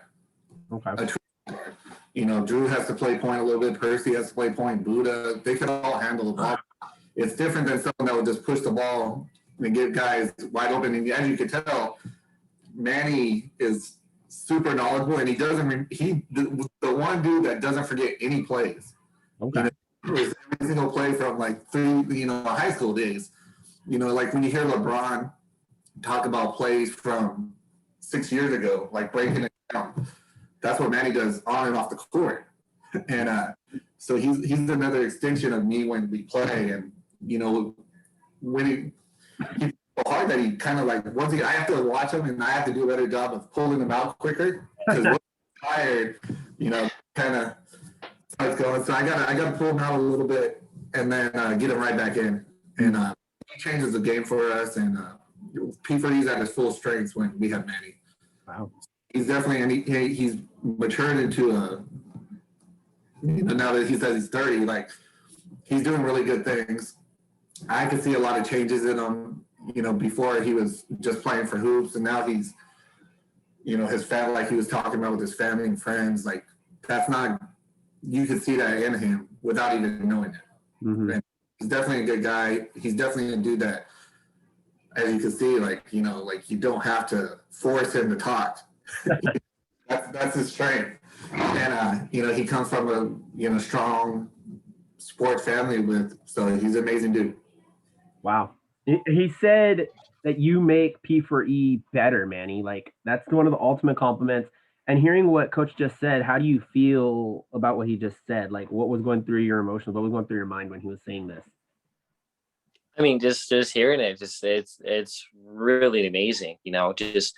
[SPEAKER 1] Okay.
[SPEAKER 3] A true point guard. Drew has to play point a little bit. Percy has to play point. Buddha, they can all handle the ball. It's different than someone that will just push the ball and get guys wide open. And as you can tell, Manny is super knowledgeable, and he's the one dude that doesn't forget any plays.
[SPEAKER 1] Okay.
[SPEAKER 3] Every single play from like high school days. Like when you hear LeBron talk about plays from 6 years ago, like breaking it down. That's what Manny does on and off the court. And so he's another extension of me when we play. And, when he's so hard that he kind of like, I have to watch him and I have to do a better job of pulling him out quicker. Because when he's tired, kind of starts going. So I gotta pull him out a little bit and then get him right back in. And he changes the game for us. And P3's at his full strengths when we have Manny.
[SPEAKER 1] Wow.
[SPEAKER 3] He's definitely, and he's matured into now that he says he's 30, like he's doing really good things. I can see a lot of changes in him. Before he was just playing for hoops, and now he's, his family, like he was talking about with his family and friends, like that's not, you can see that in him without even knowing it. He's definitely a good guy. He's definitely a dude that, as you can see, like, you know, like you don't have to force him to talk. That's his strength. And, you know, he comes from a, you know, strong sports family so he's an amazing dude.
[SPEAKER 1] Wow. He said that you make P4E better, Manny. Like, that's one of the ultimate compliments. And hearing what Coach just said, how do you feel about what he just said? Like, what was going through your emotions? What was going through your mind when he was saying this?
[SPEAKER 4] I mean, just hearing it, it's really amazing. You know, just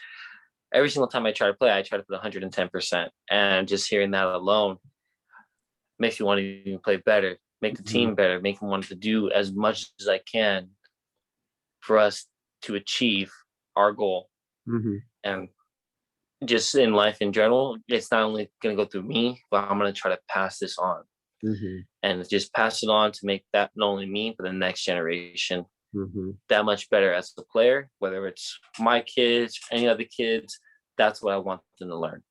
[SPEAKER 4] every single time I try to play, I try to put 110%, and just hearing that alone makes me want to even play better, make the team better, make me want to do as much as I can for us to achieve our goal. And just in life in general, it's not only going to go through me, but I'm going to try to pass this on. And just pass it on to make that not only me, but the next generation that much better as a player, whether it's my kids, any other kids. That's what I want them to learn.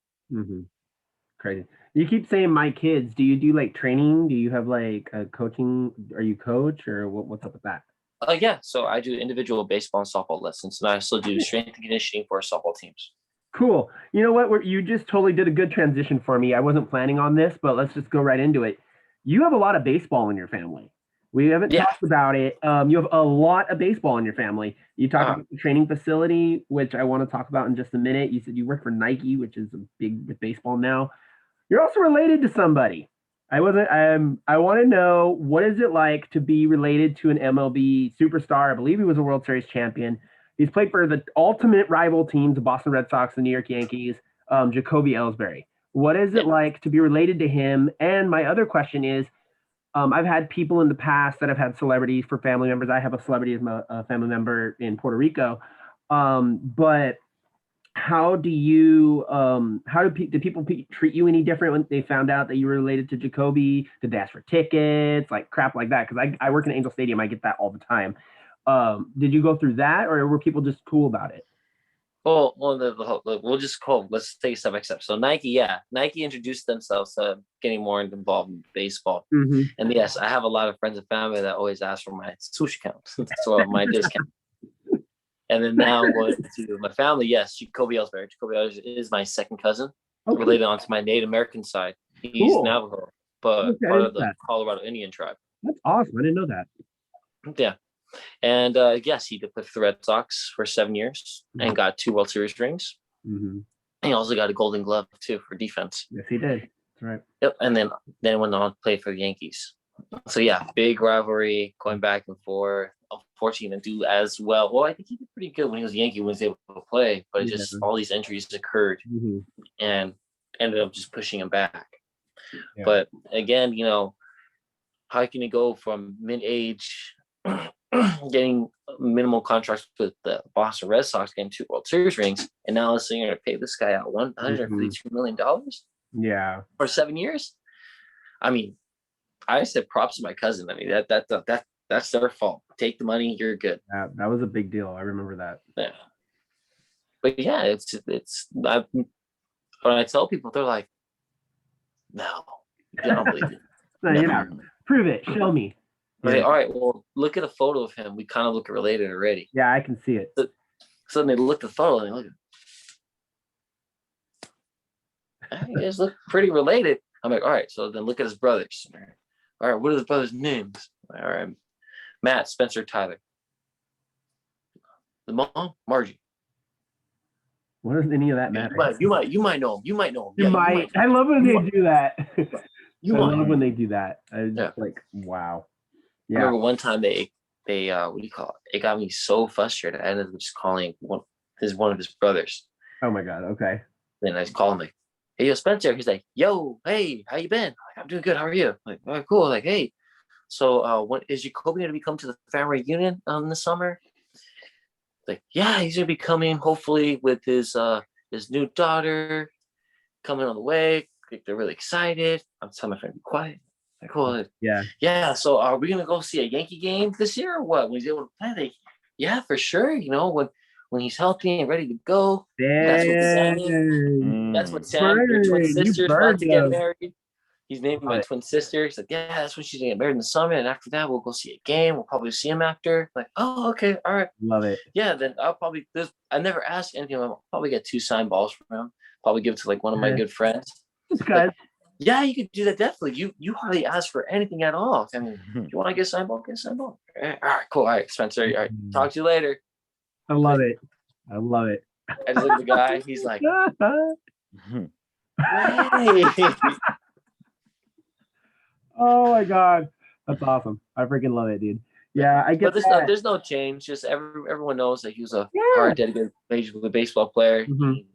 [SPEAKER 1] Crazy. You keep saying my kids. Do you do like training? Do you have like a coaching? Are you coach or what's up with that?
[SPEAKER 4] Yeah. So I do individual baseball and softball lessons, and I also do strength and conditioning for softball teams.
[SPEAKER 1] Cool. You know what? You just totally did a good transition for me. I wasn't planning on this, but let's just go right into it. You have a lot of baseball in your family. We haven't talked about it. You have a lot of baseball in your family. You talked about the training facility, which I want to talk about in just a minute. You said you work for Nike, which is big with baseball now. You're also related to somebody. I want to know, what is it like to be related to an MLB superstar? I believe he was a World Series champion. He's played for the ultimate rival teams, the Boston Red Sox, the New York Yankees, Jacoby Ellsbury. What is it like to be related to him? And my other question is, I've had people in the past that have had celebrities for family members. I have a celebrity as my family member in Puerto Rico. But how do you, do people treat you any different when they found out that you were related to Jacoby? Did they ask for tickets, like crap like that? Because I work in Angel Stadium. I get that all the time. Did you go through that, or were people just cool about it?
[SPEAKER 4] Well, we'll just let's take step by step. So Nike introduced themselves to getting more involved in baseball. And yes, I have a lot of friends and family that always ask for my sushi account, so my discount. And then now going to my family, yes, Jacoby Ellsbury. Jacoby Ellsbury is my second cousin, related onto my Native American side. He's Navajo, but part of the Colorado Indian tribe.
[SPEAKER 1] That's awesome. I didn't know that.
[SPEAKER 4] Yeah. And yes, he did play for the Red Sox for 7 years and got 2 World Series rings. He also got a Golden Glove too for defense.
[SPEAKER 1] Yes, he did. That's right.
[SPEAKER 4] Yep. And then went on to play for the Yankees. So yeah, big rivalry going back and forth. Unfortunately, didn't do as well. Well, I think he did pretty good when he was a Yankee, when he was able to play, but just all these injuries occurred and ended up just pushing him back. But again, you know, how can you go from mid-age getting minimal contracts with the Boston Red Sox, getting 2 World Series rings, and now let's say you're going to pay this guy out $152 million for 7 years? I mean, I said props to my cousin. I mean, that's their fault. Take the money, you're good.
[SPEAKER 1] That was a big deal. I remember that.
[SPEAKER 4] Yeah. But yeah, it's when I tell people, they're like, no, I don't believe it.
[SPEAKER 1] No, you're not. Prove it. Show me.
[SPEAKER 4] Like, all right, well, look at a photo of him. We kind of look related already.
[SPEAKER 1] Yeah, I can see it.
[SPEAKER 4] So then they look at the photo and they look at, you guys look pretty related. I'm like, all right, so then look at his brothers. All right, what are his brothers' names? All right, Matt, Spencer, Tyler. The mom, Margie.
[SPEAKER 1] What does any of that matter?
[SPEAKER 4] You might know him. You might know him.
[SPEAKER 1] You might. I love when they do that.
[SPEAKER 4] I
[SPEAKER 1] love when they do that. Like, wow.
[SPEAKER 4] I remember one time they what do you call it? It got me so frustrated. I ended up just calling one of his brothers.
[SPEAKER 1] Oh my God. Okay.
[SPEAKER 4] Then I just call him like, hey, yo, Spencer. He's like, yo, hey, how you been? I'm doing good. How are you? I'm like, all right, cool. Like, hey, so when is Jacoby gonna be coming to the family reunion this summer? Like, yeah, he's gonna be coming hopefully with his new daughter coming on the way. Like, they're really excited. I'm telling my friend, be quiet. Like, cool. Yeah. So are we gonna go see a Yankee game this year or what? When he's able to play, like, yeah, for sure. You know, when he's healthy and ready to go. That's what Sam. Your twin sister's about to get married. He's naming my
[SPEAKER 1] Right.
[SPEAKER 4] twin sister. He's like, yeah, that's when she's gonna get married in the summer, and after that, we'll go see a game. We'll probably see him after. Like, oh, okay, all right,
[SPEAKER 1] Love it.
[SPEAKER 4] yeah. Then I'll probably. I never asked anything. I'll probably get 2 signed balls from him. Probably give it to like one of my good friends.
[SPEAKER 1] Guys,
[SPEAKER 4] Yeah, you could do that definitely. You hardly ask for anything at all. I mean, you want to get a signed ball, get a signed ball. All right, cool. All right, Spencer. All right, talk to you later.
[SPEAKER 1] I love it. I love it.
[SPEAKER 4] I just look at the guy. He's like, hey.
[SPEAKER 1] Oh my god, that's awesome. I freaking love it, dude. Yeah, I get
[SPEAKER 4] But
[SPEAKER 1] that.
[SPEAKER 4] there's no change. Just everyone knows that he was a
[SPEAKER 1] Yeah.
[SPEAKER 4] hard, dedicated Major League Baseball player.
[SPEAKER 1] Mhm.
[SPEAKER 4] He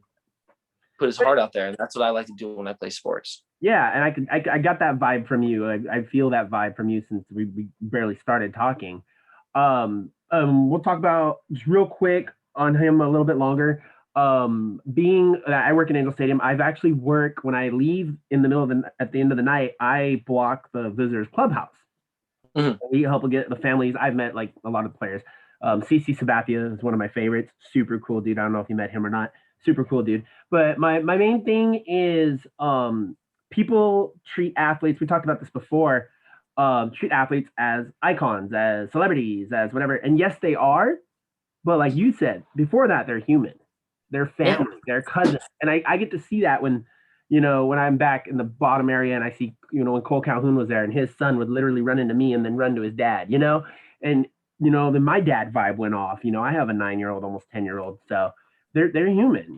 [SPEAKER 4] put his heart out there, and that's what I like to do when I play sports.
[SPEAKER 1] Yeah, and I got that vibe from you. I feel that vibe from you since we barely started talking. We'll talk about just real quick on him a little bit longer. Being I work in Angel Stadium, I've actually worked when I leave in the middle of at the end of the night. I block the visitors clubhouse.
[SPEAKER 4] Mhm.
[SPEAKER 1] We help get the families. I've met like a lot of players. CC Sabathia is one of my favorites. Super cool dude. I don't know if you met him or not. Super cool dude. But my main thing is people treat athletes. We talked about this before. Treat athletes as icons, as celebrities, as whatever. And yes, they are. But like you said before that, they're human. They're family. They're cousins. And I get to see that when I'm back in the bottom area and I see, when Cole Calhoun was there and his son would literally run into me and then run to his dad, and, then my dad vibe went off. I have a 9-year-old, almost 10-year-old. So they're human,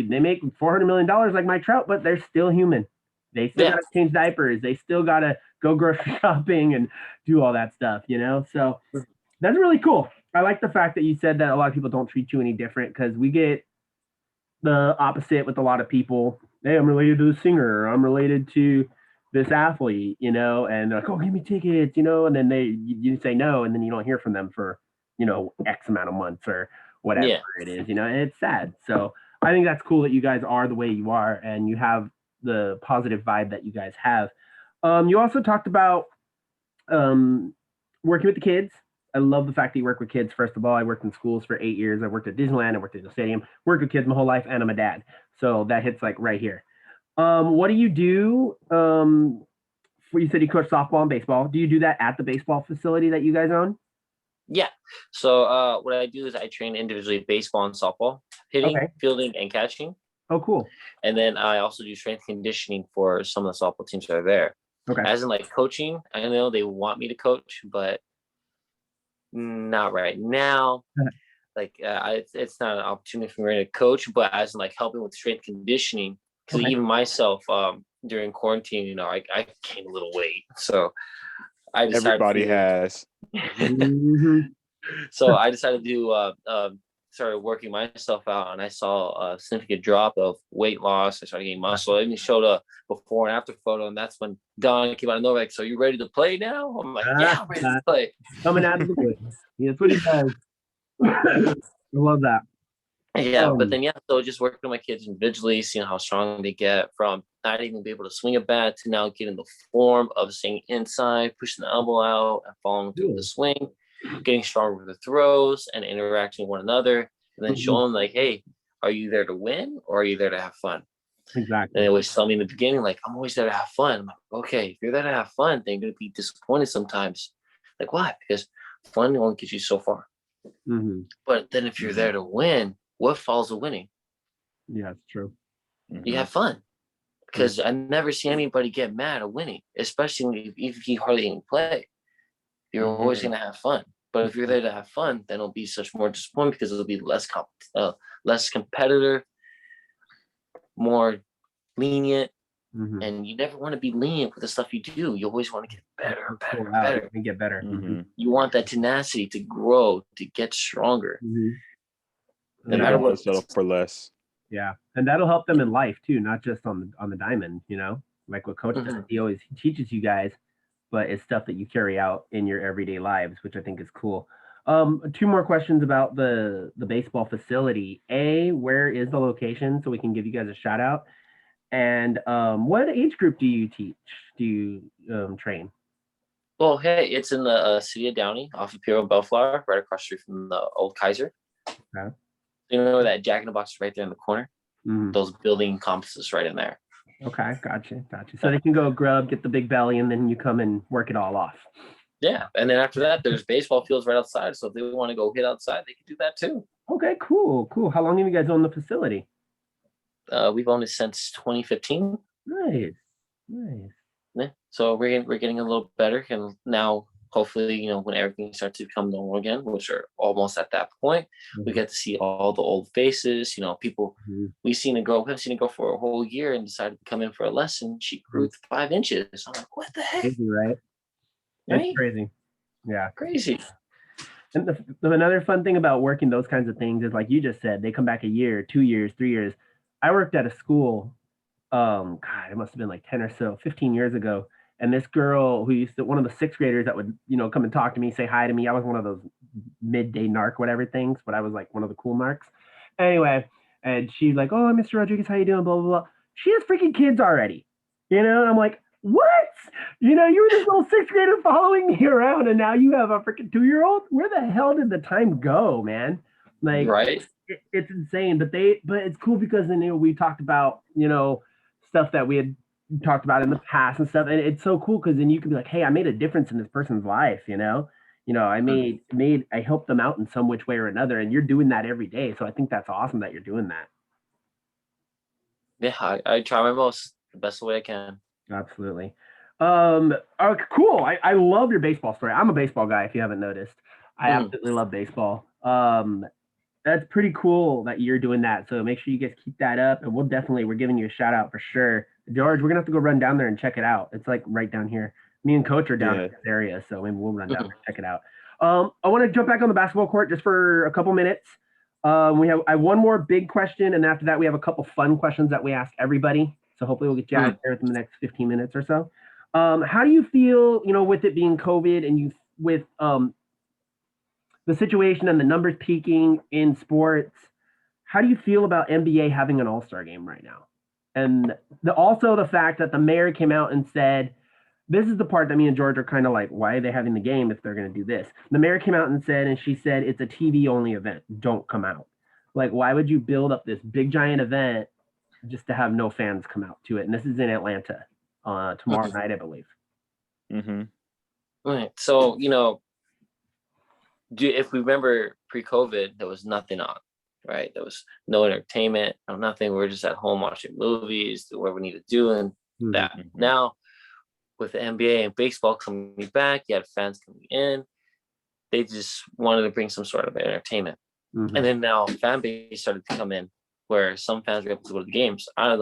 [SPEAKER 1] they make $400 million like Mike Trout, but they're still human. They still got to change diapers. They still got to go grocery shopping and do all that stuff, So that's really cool. I like the fact that you said that a lot of people don't treat you any different because we get the opposite with a lot of people. Hey, I'm related to the singer. Or I'm related to this athlete, and they're like, oh, give me tickets, and then you say no, and then you don't hear from them for, X amount of months or whatever it is, and it's sad. So I think that's cool that you guys are the way you are and you have the positive vibe that you guys have. You also talked about working with the kids. I love the fact that you work with kids. First of all, I worked in schools for 8 years. I worked at Disneyland. I worked at the stadium. Worked with kids my whole life, and I'm a dad. So that hits like right here. What do you do? You said you coach softball and baseball. Do you do that at the baseball facility that you guys own?
[SPEAKER 4] Yeah. So what I do is I train individually baseball and softball, hitting, fielding, and catching.
[SPEAKER 1] Oh, cool.
[SPEAKER 4] And then I also do strength conditioning for some of the softball teams that are there.
[SPEAKER 1] Okay.
[SPEAKER 4] As in like coaching, I know they want me to coach, but not right now. Like it's not an opportunity for me to coach, but as in like helping with strength conditioning, because even myself during quarantine, I gained a little weight, so I decided
[SPEAKER 2] everybody has.
[SPEAKER 4] So I decided to started working myself out, and I saw a significant drop of weight loss. I started getting muscle. I even showed a before and after photo, and that's when Don came out of nowhere. Like, so you ready to play now? I'm like, yeah, I'm ready to play.
[SPEAKER 1] Coming out of the woods. That's what he does. I love that.
[SPEAKER 4] Yeah, but then so just working with my kids individually, seeing how strong they get from not even be able to swing a bat to now getting the form of staying inside, pushing the elbow out, and following through the swing, getting stronger with the throws and interacting with one another, and then showing them like, hey, are you there to win or are you there to have fun?
[SPEAKER 1] Exactly.
[SPEAKER 4] And they always tell me in the beginning, like, I'm always there to have fun. I'm like, okay, if you're there to have fun, then you're going to be disappointed sometimes. Like, why? Because fun only gets you so far. But then if you're there to win, what follows the winning?
[SPEAKER 1] Yeah, it's true.
[SPEAKER 4] You have fun. Because I never see anybody get mad at winning, especially if you hardly even play. You're always going to have fun. But if you're there to have fun, then it'll be such more disappointment because it'll be less competitor, more lenient. And you never want to be lenient with the stuff you do. You always want to get better and better and better.
[SPEAKER 1] And get better.
[SPEAKER 4] You want that tenacity to grow, to get stronger.
[SPEAKER 2] No matter what, settle for less.
[SPEAKER 1] Yeah, and that'll help them in life too, not just on the diamond. Like what Coach does. He teaches you guys, but it's stuff that you carry out in your everyday lives, which I think is cool. 2 more questions about the baseball facility. Where is the location so we can give you guys a shout out? And what age group do you teach? Do you train?
[SPEAKER 4] Well, hey, it's in the city of Downey, off of Imperial Bellflower, right across the street from the old Kaiser. You know that Jack in the Box is right there in the corner? Those building complexes right in there.
[SPEAKER 1] Okay, gotcha. So they can go grub, get the big belly, and then you come and work it all off.
[SPEAKER 4] Yeah, and then after that, there's baseball fields right outside. So if they want to go hit outside, they can do that too.
[SPEAKER 1] Okay, cool. How long have you guys owned the facility?
[SPEAKER 4] We've owned it since 2015.
[SPEAKER 1] Nice.
[SPEAKER 4] Yeah, so we're getting a little better, and now hopefully, when everything starts to become normal again, which are almost at that point, we get to see all the old faces. People we haven't seen a girl for a whole year and decided to come in for a lesson. She grew 5 inches. I'm like, what the heck?
[SPEAKER 1] Crazy, right?
[SPEAKER 4] Right?
[SPEAKER 1] It's crazy. Yeah.
[SPEAKER 4] Crazy.
[SPEAKER 1] And another fun thing about working those kinds of things is, like you just said, they come back a year, 2 years, 3 years. I worked at a school, God, it must have been like 10 or so, 15 years ago. And this girl who one of the sixth graders that would, come and talk to me, say hi to me. I was one of those midday narc, whatever things, but I was like one of the cool narcs. Anyway, and she's like, "Oh, Mr. Rodriguez, how you doing?" Blah, blah, blah. She has freaking kids already, and I'm like, what? You were this little sixth grader following me around, and now you have a freaking 2-year-old? Where the hell did the time go, man? Like,
[SPEAKER 4] right?
[SPEAKER 1] It's insane. But it's cool because then we talked about stuff that we had talked about in the past and stuff, and it's so cool because then you can be like, hey, I made a difference in this person's life. I helped them out in some which way or another, and you're doing that every day. So I think that's awesome that you're doing that.
[SPEAKER 4] Yeah, I try my most, the best way I can.
[SPEAKER 1] Absolutely. Cool. I love your baseball story. I'm a baseball guy, if you haven't noticed. I absolutely love baseball. That's pretty cool that you're doing that. So make sure you guys keep that up, and we're giving you a shout out for sure. George, we're gonna have to go run down there and check it out. It's like right down here. Me and Coach are down in this area, so maybe we'll run down there and check it out. I want to jump back on the basketball court just for a couple minutes. I have one more big question, and after that, we have a couple fun questions that we ask everybody. So hopefully, we'll get you out of there within the next 15 minutes or so. How do you feel, with it being COVID and with the situation and the numbers peaking in sports? How do you feel about NBA having an All-Star game right now? And also the fact that the mayor came out and said, this is the part that me and George are kind of like, why are they having the game if they're going to do this? The mayor came out and she said, it's a TV only event. Don't come out. Like, why would you build up this big giant event just to have no fans come out to it? And this is in Atlanta tomorrow night, I believe.
[SPEAKER 4] Right. So, if we remember pre-COVID, there was nothing on, right? There was no entertainment, no nothing. We were just at home watching movies, doing what we need to do, and that. Now, with the NBA and baseball coming back, you had fans coming in. They just wanted to bring some sort of entertainment. And then now fan base started to come in where some fans were able to go to the games. I'm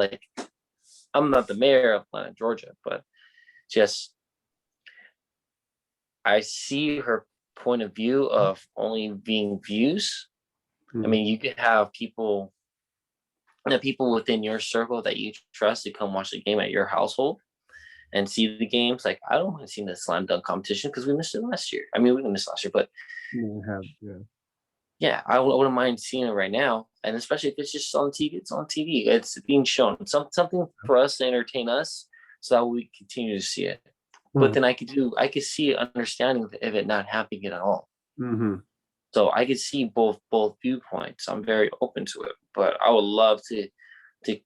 [SPEAKER 4] not the mayor of Atlanta, Georgia, but just I see her point of view of only being views. I mean, you could have people within your circle that you trust to come watch the game at your household and see the games. Like, I don't want to see the slam dunk competition because we missed it last year. I mean, we didn't miss last year, but I wouldn't mind seeing it right now. And especially if it's just on TV, it's on TV. It's being shown. Something for us to entertain us so that we continue to see it. But then I could see understanding of it not happening at all. So I could see both viewpoints. I'm very open to it, but I would love to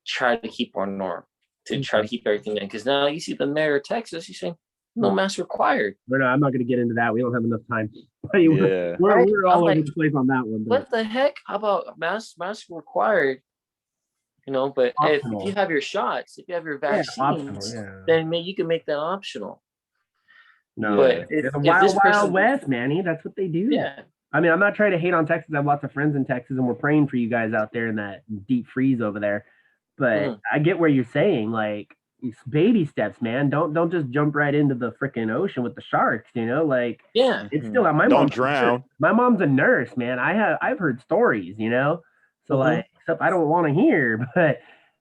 [SPEAKER 4] try to keep our norm, to try to keep everything in. Because now you see the mayor of Texas, he's saying no mask required.
[SPEAKER 1] No, I'm not going to get into that. We don't have enough time. We're all over the place on that one.
[SPEAKER 4] What the heck? How about mask required? But if you have your shots, if you have your vaccines, then you can make that optional.
[SPEAKER 1] No,
[SPEAKER 4] but
[SPEAKER 1] it's a wild west, Manny. That's what they do.
[SPEAKER 4] Yeah.
[SPEAKER 1] I mean, I'm not trying to hate on Texas. I have lots of friends in Texas, and we're praying for you guys out there in that deep freeze over there. But I get where you're saying, like, it's baby steps, man. Don't just jump right into the freaking ocean with the sharks. It's still my
[SPEAKER 2] don't drown.
[SPEAKER 1] My mom's a nurse, man. I've heard stories, so like stuff I don't want to hear, but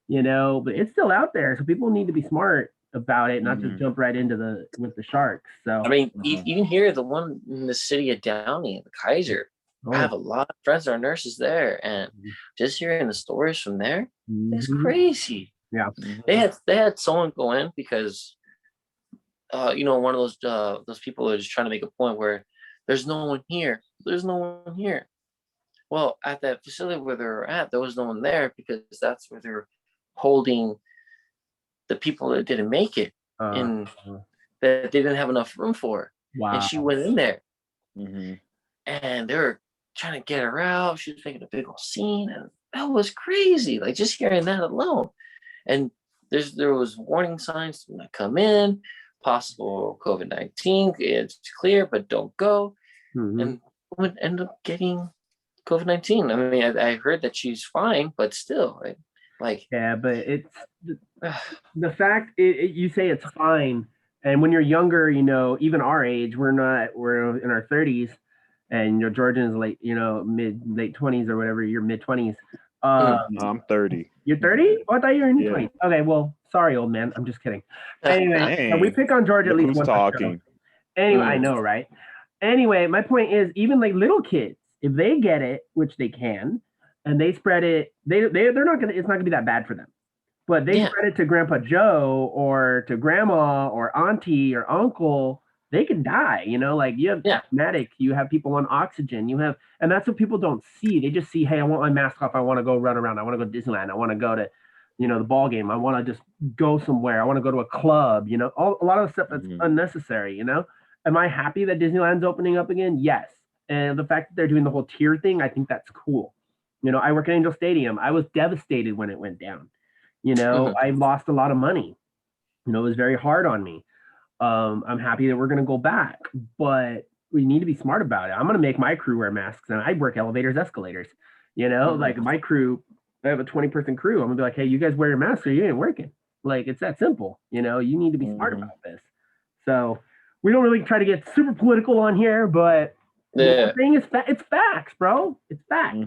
[SPEAKER 1] but it's still out there. So people need to be smart about it, not just jump right into with the sharks. So
[SPEAKER 4] I mean, you can hear the one in the city of Downey, the Kaiser. I have a lot of friends that are nurses there, and just hearing the stories from there, it's crazy.
[SPEAKER 1] Yeah,
[SPEAKER 4] they had someone go in because, one of those people are just trying to make a point where there's no one here. There's no one here. Well, at that facility where they're at, there was no one there because that's where they're holding the people that didn't make it and that they didn't have enough room for.
[SPEAKER 1] Wow.
[SPEAKER 4] And she went in there,
[SPEAKER 2] Mhm.
[SPEAKER 4] and they were trying to get her out. She was making a big old scene, and that was crazy. Like just hearing that alone. And there was warning signs to not come in, possible COVID-19. It's clear, but don't go. And women end up getting COVID-19. I mean, I heard that she's fine, but still, like
[SPEAKER 1] yeah, but it's the fact you say it's fine, and when you're younger, you know, even our age, we're in our 30s, and Jordan's late late 20s or whatever, you're mid 20s.
[SPEAKER 2] I'm 30.
[SPEAKER 1] You're 30? Oh, I thought you were in your
[SPEAKER 2] Yeah.
[SPEAKER 1] 20s. Okay, well, sorry, old man. I'm just kidding. Anyway, so we
[SPEAKER 2] Dang.
[SPEAKER 1] pick on George at
[SPEAKER 2] Look
[SPEAKER 1] least
[SPEAKER 2] who's
[SPEAKER 1] once.
[SPEAKER 2] talking.
[SPEAKER 1] Anyway, I know, right? Anyway, my point is, even like little kids, if they get it, which they can, and they spread it, they're not gonna. It's not gonna be that bad for them. But they spread it to Grandpa Joe or to Grandma or Auntie or Uncle. They can die. You know, like you have asthmatic, you have people on oxygen, and that's what people don't see. They just see, hey, I want my mask off. I want to go run around. I want to go to Disneyland. I want to go to, the ball game. I want to just go somewhere. I want to go to a club. You know, a lot of stuff that's unnecessary. You know, am I happy that Disneyland's opening up again? Yes. And the fact that they're doing the whole tier thing, I think that's cool. You know, I work at Angel Stadium. I was devastated when it went down. You know, I lost a lot of money. You know, it was very hard on me. I'm happy that we're going to go back, but we need to be smart about it. I'm going to make my crew wear masks, and I work elevators, escalators. You know, like my crew, I have a 20-person crew. I'm going to be like, hey, you guys wear your masks or you ain't working. Like, it's that simple. You know, you need to be smart about this. So we don't really try to get super political on here, but the thing is, it's facts, bro. It's facts.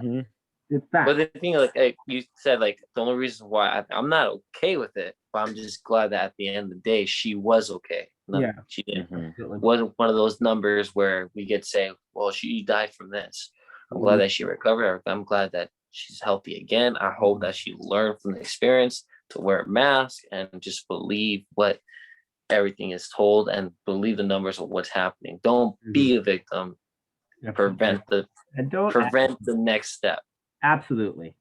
[SPEAKER 1] It's facts.
[SPEAKER 4] But the thing, like you said, like the only reason why I'm not okay with it, but I'm just glad that at the end of the day she was okay. She didn't. Wasn't one of those numbers where we get to say, well, she died from this. I'm glad that she recovered. I'm glad that she's healthy again. I hope that she learned from the experience to wear a mask and just believe what everything is told and believe the numbers of what's happening. Don't be a victim. Prevent the next step.
[SPEAKER 1] Absolutely.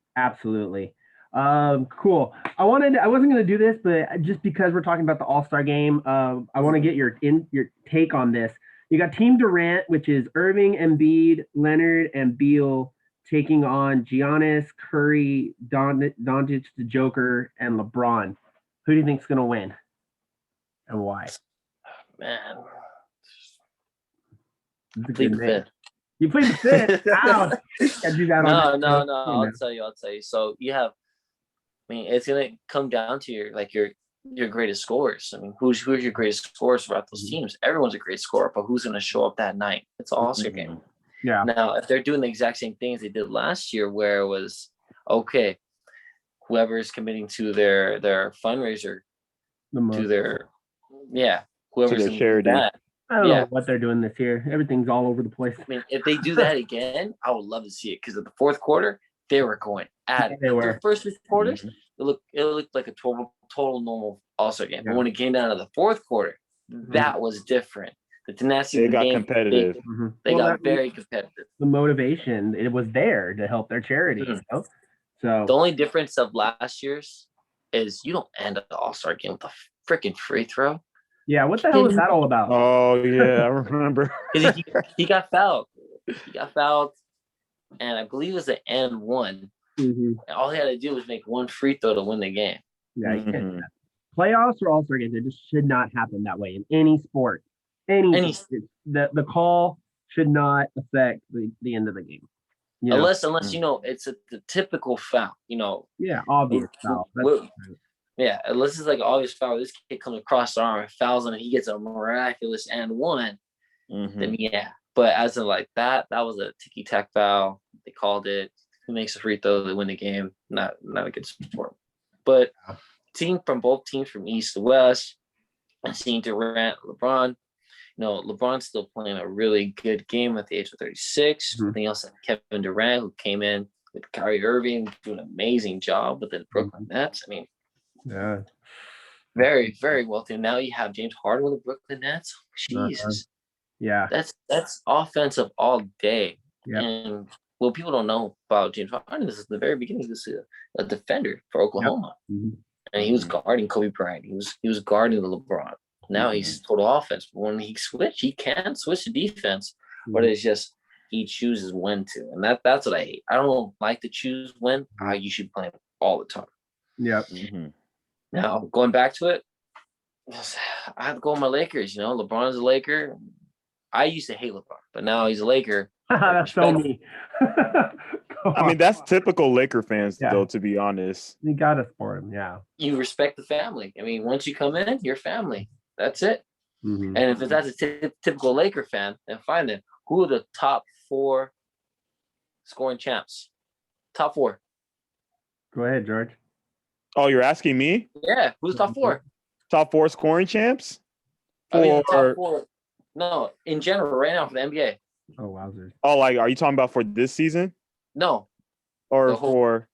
[SPEAKER 1] Cool. I wasn't going to do this, but just because we're talking about the All-Star game, I want to get your take on this. You got Team Durant, which is Irving, Embiid, Leonard, and Beal taking on Giannis, Curry, Doncic, the Joker, and LeBron. Who do you think's going to win, and why?
[SPEAKER 4] Man,
[SPEAKER 1] plead the fifth. You played the fifth. Ouch.
[SPEAKER 4] No. I'll tell you. So you have. I mean, it's gonna come down to your greatest scorers. I mean, who's your greatest scorers throughout those teams? Everyone's a great scorer, but who's gonna show up that night? It's an All-Star game.
[SPEAKER 1] Yeah.
[SPEAKER 4] Now, if they're doing the exact same things they did last year, where it was okay, whoever's committing to their fundraiser, whoever's
[SPEAKER 2] to their charity.
[SPEAKER 1] I don't know what they're doing this year. Everything's all over the place.
[SPEAKER 4] I mean, if they do that again, I would love to see it because of the fourth quarter, they were going at it. The first 3 quarters, it looked like a total normal All-Star game. But when it came down to the fourth quarter, that was different. The tenacity of the game,
[SPEAKER 2] competitive.
[SPEAKER 4] They got very competitive.
[SPEAKER 1] The motivation, it was there to help their charity. You know? So
[SPEAKER 4] the only difference of last year's is you don't end up the All-Star game with a freaking free throw.
[SPEAKER 1] Yeah, what the hell is that all about?
[SPEAKER 2] Oh, yeah, I remember.
[SPEAKER 4] he got fouled. And I believe it was an and one. And all he had to do was make one free throw to win the game.
[SPEAKER 1] Yeah, playoffs or All-Star games, it just should not happen that way in any sport. The call should not affect the end of the game.
[SPEAKER 4] Unless it's the typical foul.
[SPEAKER 1] Yeah, obvious foul.
[SPEAKER 4] Unless it's like obvious foul. This kid comes across the arm and fouls him, and he gets a miraculous and one. Then but as in like that was a ticky-tack foul. They called it. Who makes a free throw to win the game? Not a good sport. But team from both teams from East to West, and seeing Durant, LeBron. LeBron's still playing a really good game at the age of 36. I think also Kevin Durant, who came in with Kyrie Irving, doing an amazing job with the Brooklyn Nets. I mean, very, very wealthy. Now you have James Harden with the Brooklyn Nets. Jesus. That's offensive all day. And what people don't know about James Harden is at the very beginning, he was a defender for Oklahoma. and he was guarding Kobe Bryant. He was guarding the LeBron. Now he's total offense. But when he switch, he can switch to defense, but it's just he chooses when to, and that's what I hate. I don't like to choose when. You should play him all the time.
[SPEAKER 1] Yeah.
[SPEAKER 4] Now going back to it, I have to go with my Lakers. You know, LeBron's a Laker. I used to hate LeBron, but now he's a Laker.
[SPEAKER 1] That's so me.
[SPEAKER 2] I mean, that's typical Laker fans, though, to be honest.
[SPEAKER 1] You got to support him, yeah.
[SPEAKER 4] You respect the family. I mean, once you come in, you're family. That's it. And if that's a typical Laker fan, then fine then. Who are the top 4 scoring champs? Top 4.
[SPEAKER 1] Go ahead, George.
[SPEAKER 2] Oh, you're asking me?
[SPEAKER 4] Yeah, who's top 4?
[SPEAKER 2] Top 4 scoring champs?
[SPEAKER 4] I mean, top 4. No, in general, right now for the NBA.
[SPEAKER 1] Oh, wowzers.
[SPEAKER 2] Oh, like, are you talking about for this season?
[SPEAKER 4] No.
[SPEAKER 2] Or for...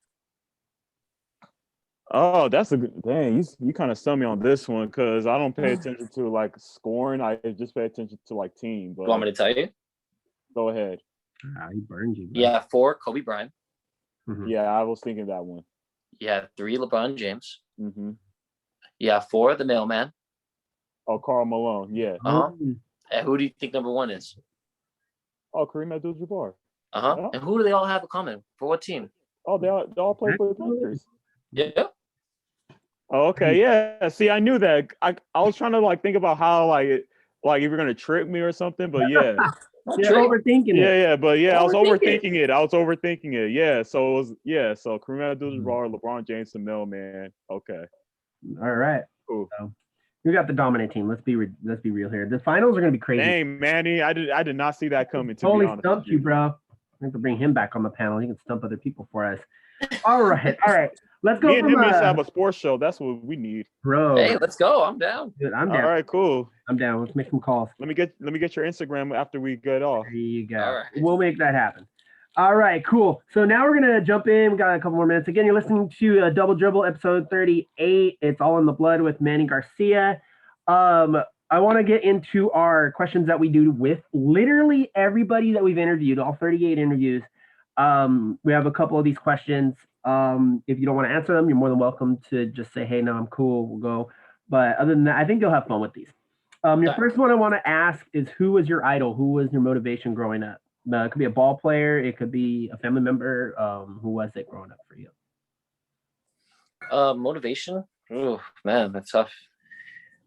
[SPEAKER 2] Oh, that's a good... Dang, you kind of stumped me on this one because I don't pay attention to, like, scoring. I just pay attention to, like, team. But...
[SPEAKER 4] You want me to tell you?
[SPEAKER 2] Go ahead.
[SPEAKER 1] He burned you. Bro.
[SPEAKER 4] Yeah, 4, Kobe Bryant.
[SPEAKER 2] Yeah, I was thinking that one.
[SPEAKER 4] Yeah, 3, LeBron James. Yeah, 4, the mailman.
[SPEAKER 2] Oh, Karl Malone, yeah.
[SPEAKER 4] And who do you think number 1 is?
[SPEAKER 2] Oh, Kareem Abdul-Jabbar.
[SPEAKER 4] Yeah. And who do they all have in common? For what team?
[SPEAKER 2] Oh, they all play for the Lakers.
[SPEAKER 4] Yeah.
[SPEAKER 2] Oh, okay, yeah. See, I knew that. I was trying to like think about how like if you're gonna trick me or something, but yeah.
[SPEAKER 1] You're overthinking it.
[SPEAKER 2] Yeah, but yeah, I was overthinking it. Yeah, so it was so Kareem Abdul-Jabbar, LeBron James, the mailman. Okay.
[SPEAKER 1] All right.
[SPEAKER 2] Cool.
[SPEAKER 1] So, we got the dominant team. Let's be real here. The finals are gonna be crazy.
[SPEAKER 2] Dang, Manny, I did not see that coming. To
[SPEAKER 1] totally
[SPEAKER 2] be honest
[SPEAKER 1] stumped you, bro. I have to bring him back on the panel. He can stump other people for us. All right. Let's go.
[SPEAKER 2] Me and him needs to have a sports show. That's what we need,
[SPEAKER 1] bro.
[SPEAKER 4] Hey, let's go. I'm down.
[SPEAKER 1] Dude, I'm down.
[SPEAKER 2] All right, cool.
[SPEAKER 1] I'm down. Let's make some calls.
[SPEAKER 2] Let me get your Instagram after we get off.
[SPEAKER 1] There you go.
[SPEAKER 4] All right.
[SPEAKER 1] We'll make that happen. All right, cool. So now we're gonna jump in. We got a couple more minutes. Again, you're listening to Drbl episode 38. It's all in the blood with Manny Garcia. I want to get into our questions that we do with literally everybody that we've interviewed, all 38 interviews. We have a couple of these questions. If you don't want to answer them, you're more than welcome to just say, hey, no, I'm cool, we'll go. But other than that, I think you'll have fun with these. Your first one I want to ask is, who was your idol? Who was your motivation growing up? It could be a ball player. It could be a family member. Who was it growing up for you?
[SPEAKER 4] Motivation? Oh, man, that's tough.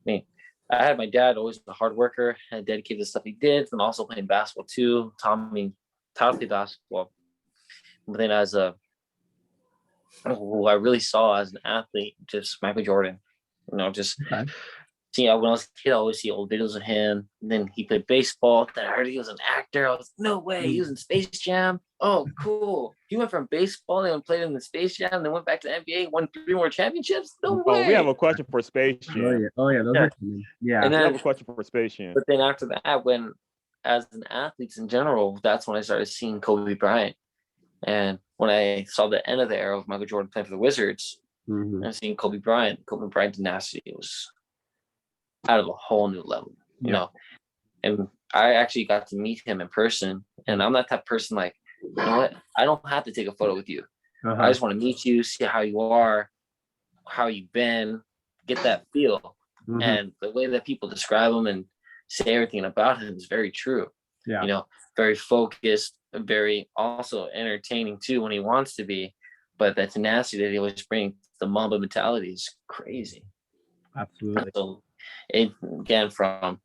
[SPEAKER 4] I mean, I had my dad, always a hard worker and dedicated to the stuff he did, and also playing basketball too. Taught me how to play basketball. But then who I really saw as an athlete, just Michael Jordan. You know, just when I was a kid, I always see old videos of him. And then he played baseball. Then I heard he was an actor. I was, no way, he was in Space Jam. Oh, cool. He went from baseball and played in the Space Jam, then went back to the NBA, won 3 more championships. No way.
[SPEAKER 2] We have a question for Space Jam.
[SPEAKER 1] Oh yeah, those are coming. Yeah.
[SPEAKER 4] And then,
[SPEAKER 2] we have a question for Space Jam.
[SPEAKER 4] But then after that, when as an athlete in general, that's when I started seeing Kobe Bryant. And when I saw the end of the era of Michael Jordan playing for the Wizards, and seeing Kobe Bryant tenacity was out of a whole new level, you know. And I actually got to meet him in person. And I'm not that person like, you know what? I don't have to take a photo with you. I just want to meet you, see how you are, how you've been, get that feel. And the way that people describe him and say everything about him is very true. Yeah. You know, very focused, very also entertaining too when he wants to be. But that tenacity that he always brings, the Mamba mentality is crazy.
[SPEAKER 1] Absolutely.
[SPEAKER 4] So again, from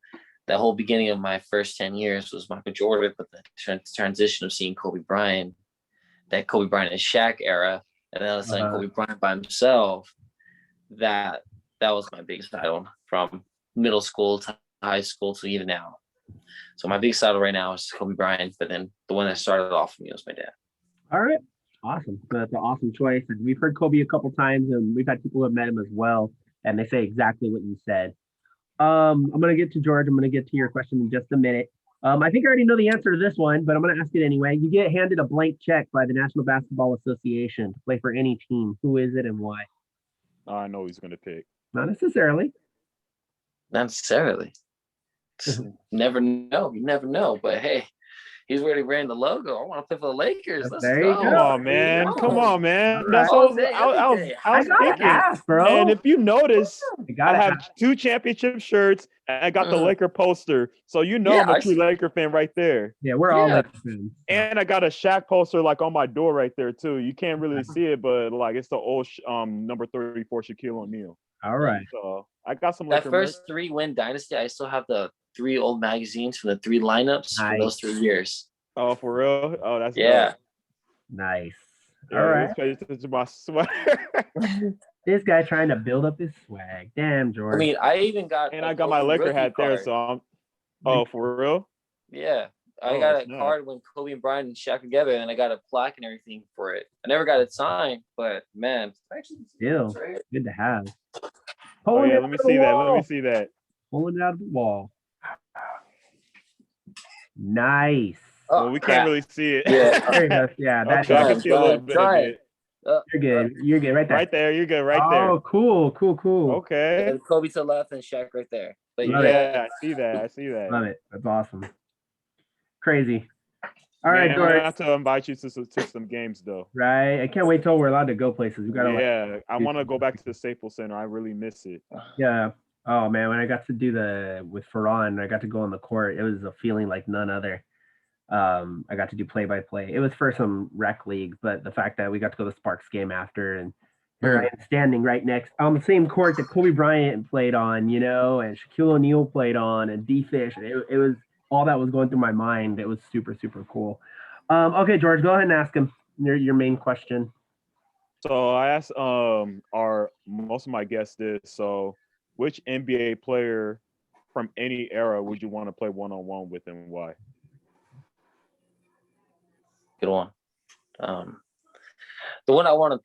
[SPEAKER 4] the whole beginning of my first 10 years was Michael Jordan, but the transition of seeing Kobe Bryant, that Kobe Bryant and Shaq era, and then all of a sudden Kobe Bryant by himself, that was my biggest idol from middle school to high school to even now. So my biggest idol right now is Kobe Bryant, but then the one that started off for me was my dad.
[SPEAKER 1] All right. Awesome. That's an awesome choice. And we've heard Kobe a couple times, and we've had people who have met him as well, and they say exactly what you said. I'm going to get to George. I'm going to get to your question in just a minute. I think I already know the answer to this one, but I'm going to ask it anyway. You get handed a blank check by the National Basketball Association to play for any team. Who is it and why?
[SPEAKER 2] I know he's going to pick.
[SPEAKER 1] Not necessarily.
[SPEAKER 4] Not necessarily. Never know. You never know. But hey, He's already wearing the logo. I want to play for the Lakers. Let's
[SPEAKER 1] There you
[SPEAKER 4] go.
[SPEAKER 1] go.
[SPEAKER 2] Come on, man. Come on, man.
[SPEAKER 1] All
[SPEAKER 2] That's
[SPEAKER 1] right.
[SPEAKER 2] what
[SPEAKER 4] All day,
[SPEAKER 2] I was
[SPEAKER 4] every day.
[SPEAKER 1] I gotta
[SPEAKER 2] thinking.
[SPEAKER 1] ask, bro.
[SPEAKER 2] And if you notice,
[SPEAKER 1] I
[SPEAKER 2] I
[SPEAKER 1] gotta
[SPEAKER 2] have
[SPEAKER 1] ask.
[SPEAKER 2] 2 championship shirts and I got the
[SPEAKER 4] Mhm.
[SPEAKER 2] Laker poster. So you know
[SPEAKER 4] Yeah,
[SPEAKER 2] I'm a
[SPEAKER 4] I
[SPEAKER 2] true
[SPEAKER 4] see.
[SPEAKER 2] Laker fan right there.
[SPEAKER 1] Yeah, we're all
[SPEAKER 4] Yeah.
[SPEAKER 1] Lakers fans.
[SPEAKER 2] And I got a Shaq poster like on my door right there too. You can't really see it, but like it's the old number 34 Shaquille O'Neal.
[SPEAKER 1] All right.
[SPEAKER 2] So I got some
[SPEAKER 4] That
[SPEAKER 2] Laker
[SPEAKER 4] first 3-win dynasty, I still have the 3 old magazines from the 3 lineups from those 3 years.
[SPEAKER 2] Oh, for real? Oh, that's
[SPEAKER 4] Yeah.
[SPEAKER 2] dope.
[SPEAKER 1] Nice.
[SPEAKER 2] Yeah,
[SPEAKER 1] All
[SPEAKER 2] it
[SPEAKER 1] right.
[SPEAKER 2] was crazy to my sweater.
[SPEAKER 1] This guy trying to build up his swag. Damn,
[SPEAKER 4] I
[SPEAKER 1] George.
[SPEAKER 4] mean, I even got
[SPEAKER 2] And
[SPEAKER 4] a
[SPEAKER 2] I got my
[SPEAKER 4] Kobe
[SPEAKER 2] Laker
[SPEAKER 4] rookie
[SPEAKER 2] hat there,
[SPEAKER 4] card.
[SPEAKER 2] so I'm. Oh, for real?
[SPEAKER 4] Yeah. I
[SPEAKER 2] Oh,
[SPEAKER 4] got a
[SPEAKER 2] snap.
[SPEAKER 4] card when Kobe and Bryant and Shaq together, and I got a plaque and everything for it. I never got it signed, but man,
[SPEAKER 1] Still good to have.
[SPEAKER 2] Oh
[SPEAKER 1] Pulling
[SPEAKER 2] yeah,
[SPEAKER 1] it
[SPEAKER 2] let me
[SPEAKER 1] out of the
[SPEAKER 2] see that. Let me
[SPEAKER 1] wall.
[SPEAKER 2] see that.
[SPEAKER 1] Pulling it out of the wall. Nice.
[SPEAKER 4] Oh,
[SPEAKER 2] Well, we
[SPEAKER 4] crap.
[SPEAKER 2] can't really see it.
[SPEAKER 4] Yeah.
[SPEAKER 1] There you go. Yeah, that's
[SPEAKER 2] Okay, I
[SPEAKER 4] Trying,
[SPEAKER 2] can see a little
[SPEAKER 4] trying,
[SPEAKER 2] bit of
[SPEAKER 4] trying.
[SPEAKER 2] it.
[SPEAKER 1] You're good. You're good. Right there.
[SPEAKER 2] Right there, you're good. Right there.
[SPEAKER 1] Oh, cool.
[SPEAKER 2] Okay.
[SPEAKER 4] And Kobe to the left and Shaq right there. But
[SPEAKER 1] Love it.
[SPEAKER 2] Yeah, I see that. I see that.
[SPEAKER 1] Love it. That's awesome. Crazy. All right,
[SPEAKER 2] Man, I'm gonna
[SPEAKER 1] George.
[SPEAKER 2] have to invite you to some games though.
[SPEAKER 1] Right. I can't wait till we're allowed to go places. We gotta
[SPEAKER 2] Yeah, I
[SPEAKER 1] do
[SPEAKER 2] want to go
[SPEAKER 1] something.
[SPEAKER 2] back to the Staples Center. I really miss it.
[SPEAKER 1] Yeah. Oh man, when I got to do with Ferran, I got to go on the court. It was a feeling like none other. I got to do play-by-play. It was for some rec league, but the fact that we got to go to the Sparks game after, and here I am standing right next on the same court that Kobe Bryant played on, and Shaquille O'Neal played on, and D-Fish. It was all that was going through my mind. It was super, super cool. Okay, George, go ahead and ask him your main question.
[SPEAKER 2] So I asked most of my guests this. So which NBA player from any era would you want to play one-on-one with and why?
[SPEAKER 4] good one. The one I want to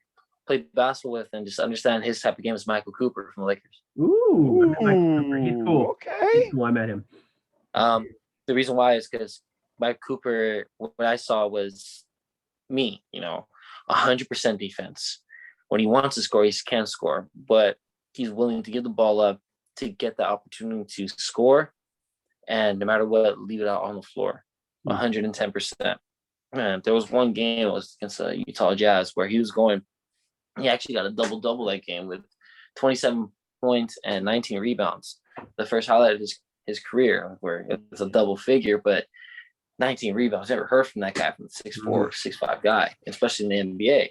[SPEAKER 4] play basketball with and just understand his type of game is Michael Cooper from the Lakers.
[SPEAKER 1] Ooh, I met Michael Cooper. He's cool.
[SPEAKER 2] Okay.
[SPEAKER 1] He's cool. I met him.
[SPEAKER 4] The reason why is because Mike Cooper, what I saw was me, 100% defense. When he wants to score, he can score, but he's willing to give the ball up to get the opportunity to score. And no matter what, leave it out on the floor, 110%. And there was one game, it was against the Utah Jazz, where he actually got a double-double that game with 27 points and 19 rebounds. The first highlight of his career, where it was a double figure, but 19 rebounds. Never heard from that guy, from the 6'4", 6'5" guy, especially in the NBA.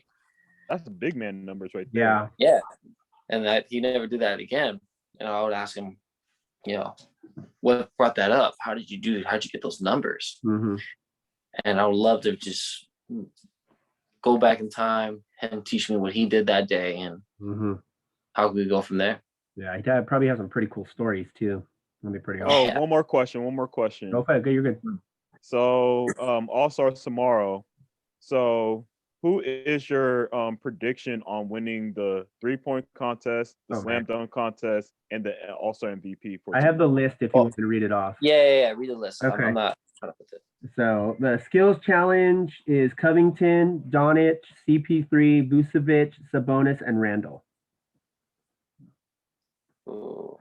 [SPEAKER 2] That's the big man numbers right there.
[SPEAKER 1] Yeah.
[SPEAKER 4] And that he never did that again. And I would ask him, what brought that up? How'd you get those numbers?
[SPEAKER 1] Mm-hmm.
[SPEAKER 4] And I would love to just go back in time and teach me what he did that day and how can we go from there.
[SPEAKER 1] Yeah, he probably has some pretty cool stories too. That'd be pretty awesome.
[SPEAKER 2] Oh,
[SPEAKER 4] Yeah.
[SPEAKER 2] one more question.
[SPEAKER 1] Go ahead. You're good.
[SPEAKER 2] So All Stars tomorrow. So who is your prediction on winning the 3-point contest, the slam dunk contest, and the All-Star MVP for
[SPEAKER 1] I have the list if you want me to read it off.
[SPEAKER 4] Yeah. Read the list.
[SPEAKER 1] Okay.
[SPEAKER 4] I'm not trying to put it.
[SPEAKER 1] So the skills challenge is Covington, Downey, CP3, Vucevic, Sabonis, and Randall.
[SPEAKER 4] Ooh.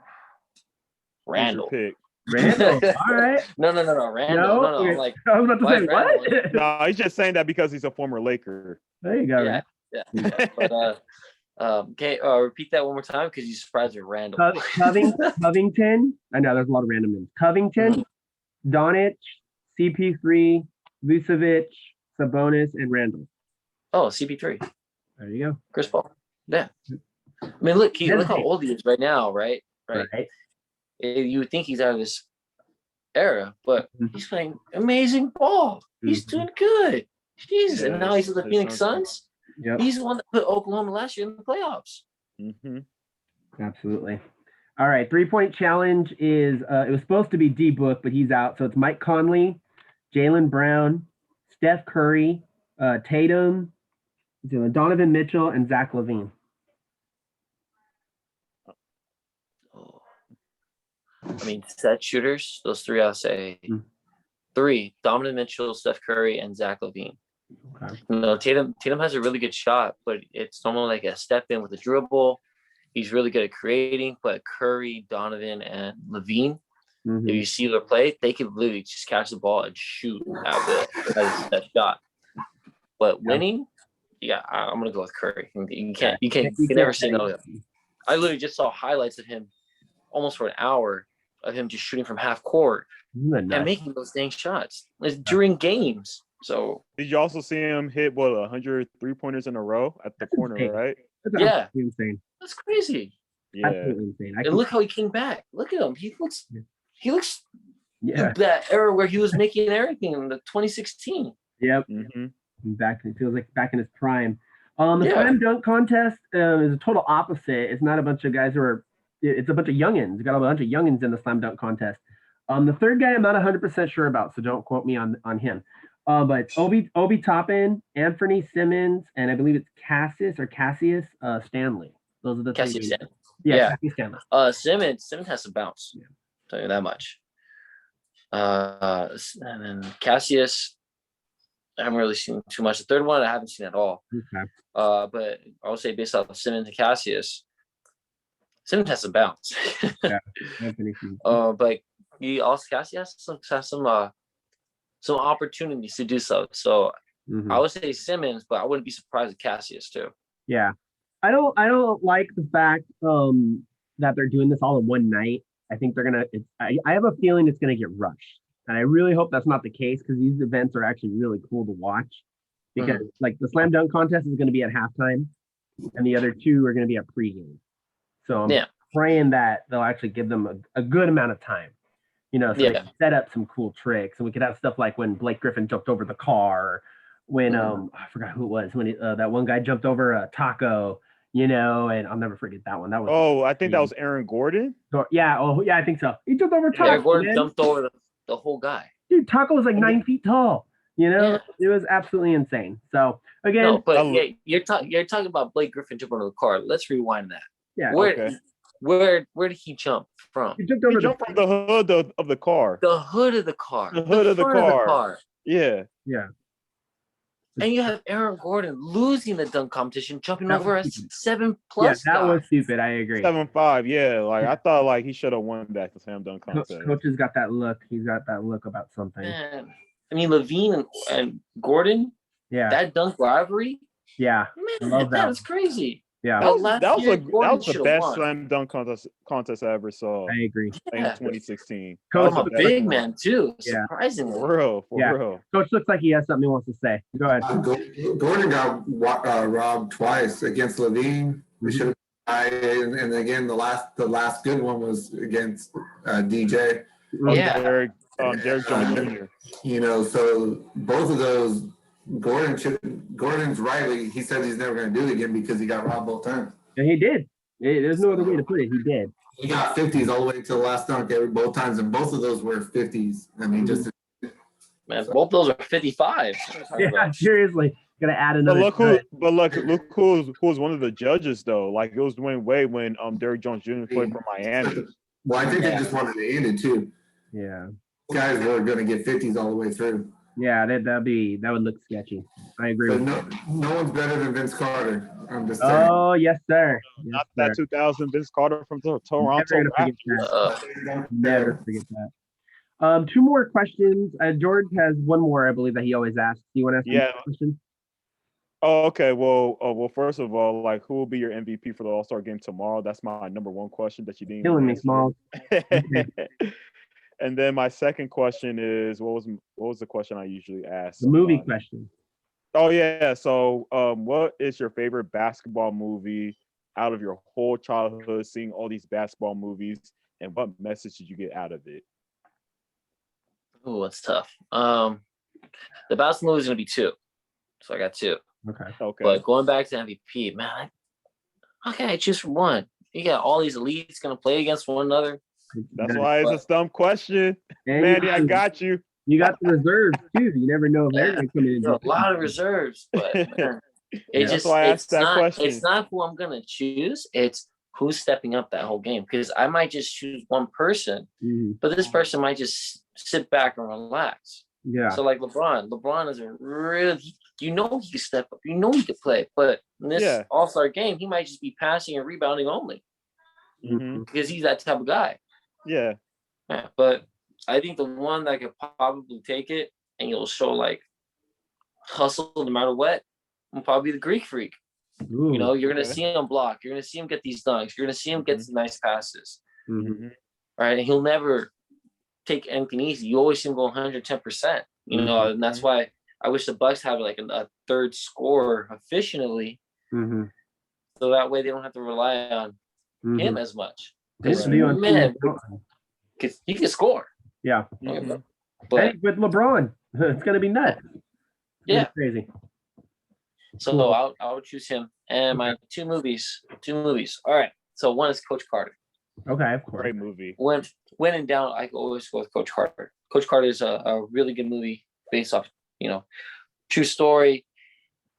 [SPEAKER 2] Who's your
[SPEAKER 4] Randall.
[SPEAKER 2] pick?
[SPEAKER 1] Randall. All right.
[SPEAKER 4] No. Randall. No.
[SPEAKER 1] Okay.
[SPEAKER 4] I'm like,
[SPEAKER 1] I was about to
[SPEAKER 4] why
[SPEAKER 1] say
[SPEAKER 4] is
[SPEAKER 1] what?
[SPEAKER 4] Randall?
[SPEAKER 2] No, he's just saying that because he's a former Laker.
[SPEAKER 1] There you go.
[SPEAKER 4] Yeah. But okay, repeat that one more time because you surprised me, Randall.
[SPEAKER 1] Covington. I know there's a lot of random names. Covington, Doncic, CP3, Vucevic, Sabonis, and Randall.
[SPEAKER 4] Oh, CP3.
[SPEAKER 1] There you go.
[SPEAKER 4] Chris Paul. Yeah. I mean, look how old he is right now, right? Right. You would think he's out of this era, but he's playing amazing ball. He's doing good. Jesus. And now he's with the Phoenix Suns.
[SPEAKER 1] Yep.
[SPEAKER 4] He's the one that put Oklahoma last year in the playoffs.
[SPEAKER 1] Absolutely. All right. 3-point challenge is it was supposed to be D-Book, but he's out. So it's Mike Conley, Jaylen Brown, Steph Curry, Tatum, Donovan Mitchell, and Zach LaVine.
[SPEAKER 4] Oh. I mean, set shooters, those three, I'll say 3, Donovan Mitchell, Steph Curry, and Zach LaVine.
[SPEAKER 1] Okay.
[SPEAKER 4] Tatum has a really good shot, but it's normally like a step in with a dribble. He's really good at creating, but Curry, Donovan, and LaVine,
[SPEAKER 1] Mhm.
[SPEAKER 4] If you see their play, they could literally just catch the ball and shoot at that shot. But winning, I'm gonna go with Curry. You can never say no. I literally just saw highlights of him almost for an hour of him just shooting from half court and making those dang shots during games. So
[SPEAKER 2] did you also see him hit 100 3-pointers in a row at the corner,
[SPEAKER 1] insane.
[SPEAKER 2] right?
[SPEAKER 1] That's insane.
[SPEAKER 4] That's crazy.
[SPEAKER 2] Yeah.
[SPEAKER 1] Absolutely insane.
[SPEAKER 4] And look how he came back. Look at him. He looks that era where he was making everything in the 2016.
[SPEAKER 1] Yep.
[SPEAKER 2] Mm-hmm.
[SPEAKER 1] It feels like back in his prime. The slam dunk contest is a total opposite. It's not a bunch of guys it's a bunch of youngins. You got a bunch of youngins in the slam dunk contest. The third guy I'm not 100% sure about, so don't quote me on him. But Obi Toppin, Anthony Simmons, and I believe it's Cassius Stanley. Those are the three.
[SPEAKER 4] Cassius Stanley.
[SPEAKER 1] Cassius Stanley.
[SPEAKER 4] Simmons has to bounce. Yeah. Tell you that much. And then Cassius, I haven't really seen too much. The third one I haven't seen at all.
[SPEAKER 1] Okay.
[SPEAKER 4] But I would say based off of Simmons and Cassius, Simmons has to bounce.
[SPEAKER 1] Yeah.
[SPEAKER 4] But Cassius has some opportunities to do so. So I would say Simmons, but I wouldn't be surprised if Cassius too.
[SPEAKER 1] Yeah. I don't like the fact that they're doing this all in one night. I think they're gonna. I have a feeling it's gonna get rushed, and I really hope that's not the case because these events are actually really cool to watch. Because like the slam dunk contest is going to be at halftime, and the other two are going to be at pregame. So I'm praying that they'll actually give them a good amount of time. So they can set up some cool tricks, and we could have stuff like when Blake Griffin jumped over the car, when I forgot who it was, when that one guy jumped over a taco. And I'll never forget that one. That was
[SPEAKER 2] I think that was Aaron Gordon.
[SPEAKER 1] Yeah, I think so. He jumped over Taco.
[SPEAKER 4] Aaron Gordon jumped over the whole guy.
[SPEAKER 1] Dude, Taco was like 9 feet tall. It was absolutely insane. So again,
[SPEAKER 4] you're talking about Blake Griffin jumping over the car. Let's rewind that.
[SPEAKER 1] Yeah.
[SPEAKER 4] Where did he jump from?
[SPEAKER 1] He jumped
[SPEAKER 2] from the hood of the car.
[SPEAKER 4] The hood of the car.
[SPEAKER 2] The hood of the car. Yeah.
[SPEAKER 1] Yeah.
[SPEAKER 4] And you have Aaron Gordon losing the dunk competition, jumping over a 7+
[SPEAKER 1] Yeah, that
[SPEAKER 4] guy.
[SPEAKER 1] was stupid. I agree.
[SPEAKER 2] 7'5". Yeah, I thought he should have won back the slam dunk contest.
[SPEAKER 1] Coach has got that look. He's got that look about something.
[SPEAKER 4] Man. I mean, Levine and Gordon.
[SPEAKER 1] Yeah.
[SPEAKER 4] That dunk rivalry.
[SPEAKER 1] Yeah.
[SPEAKER 4] Man, that was crazy.
[SPEAKER 1] Yeah.
[SPEAKER 2] That was the best slam dunk contest I ever saw.
[SPEAKER 1] I agree.
[SPEAKER 2] In 2016.
[SPEAKER 4] Coach, I'm a big man too. Surprisingly.
[SPEAKER 2] For real.
[SPEAKER 1] Coach looks like he has something he wants to say. Go ahead.
[SPEAKER 3] Gordon got robbed twice against Levine. We should have. And again, the last good one was against DJ.
[SPEAKER 2] Derek Jones Jr.
[SPEAKER 3] So both of those. Gordon's right. He said he's never going to do it again because he got robbed both times.
[SPEAKER 1] And he did. There's no other way to put it. He did.
[SPEAKER 3] He got 50s all the way to the last dunk both times, and both of those were 50s. I mean, both
[SPEAKER 4] of those are 55.
[SPEAKER 1] Yeah, seriously. Gonna add another.
[SPEAKER 2] Look who was one of the judges though. It was Dwayne Wade when Derek Jones Jr. played for Miami.
[SPEAKER 3] Well, I think they just wanted to end it too.
[SPEAKER 1] Yeah.
[SPEAKER 3] Guys were going to get 50s all the way through.
[SPEAKER 1] Yeah, that would look sketchy. I agree.
[SPEAKER 3] But no one's better than Vince Carter. I'm just saying.
[SPEAKER 1] Oh yes, sir.
[SPEAKER 2] Not that 2000 Vince Carter from Toronto.
[SPEAKER 1] Never forget that. Two more questions. George has one more, I believe, that he always asks. Do you want to ask a question?
[SPEAKER 2] Oh, okay. Well, first of all, who will be your MVP for the All-Star game tomorrow? That's my number one question that you didn't.
[SPEAKER 1] Killing me, Small.
[SPEAKER 2] And then my second question is, what was the question I usually ask?
[SPEAKER 1] The movie question.
[SPEAKER 2] Oh yeah. So, what is your favorite basketball movie out of your whole childhood? Seeing all these basketball movies, and what message did you get out of it?
[SPEAKER 4] Oh, that's tough. The basketball movie is gonna be 2, so I got 2.
[SPEAKER 1] Okay.
[SPEAKER 4] But going back to MVP, man, how can I choose from one? You got all these elites gonna play against one another.
[SPEAKER 2] That's why it's a dumb question. Mandy, I got you.
[SPEAKER 1] You got the reserves too. You never know if they're going to come in.
[SPEAKER 4] A lot of reserves, but man,
[SPEAKER 2] that's why I asked that question.
[SPEAKER 4] It's not who I'm gonna choose. It's who's stepping up that whole game. Because I might just choose one person, but this person might just sit back and relax.
[SPEAKER 1] Yeah.
[SPEAKER 4] So like LeBron is a really, he can step up. He can play. But in this All-Star game, he might just be passing and rebounding only. Because he's that type of guy.
[SPEAKER 2] Yeah.
[SPEAKER 4] Yeah, but I think the one that could probably take it and you'll show like hustle no matter what will probably be the Greek Freak.
[SPEAKER 1] Ooh.
[SPEAKER 4] You know, you're gonna see him block. You're gonna see him get these dunks. You're gonna see him get some nice passes.
[SPEAKER 1] Mhm.
[SPEAKER 4] Right, and he'll never take anything easy. You always see him go 110%. You know, and that's why I wish the Bucks have like a third scorer efficiently,
[SPEAKER 1] Mhm.
[SPEAKER 4] so that way they don't have to rely on him
[SPEAKER 1] Mhm.
[SPEAKER 4] as much.
[SPEAKER 1] Right.
[SPEAKER 4] Because
[SPEAKER 1] Leon
[SPEAKER 4] man,
[SPEAKER 1] Tools.
[SPEAKER 4] he can score.
[SPEAKER 1] Yeah.
[SPEAKER 4] But
[SPEAKER 1] Hey, with LeBron, it's gonna be nuts.
[SPEAKER 4] yeah,
[SPEAKER 1] Crazy.
[SPEAKER 4] so
[SPEAKER 1] Cool.
[SPEAKER 4] I would choose him. And my two movies. All right. So one is Coach Carter.
[SPEAKER 1] Okay, of course.
[SPEAKER 2] Great movie.
[SPEAKER 4] When in doubt, I always go with Coach Carter. Coach Carter is a really good movie based off, you know, true story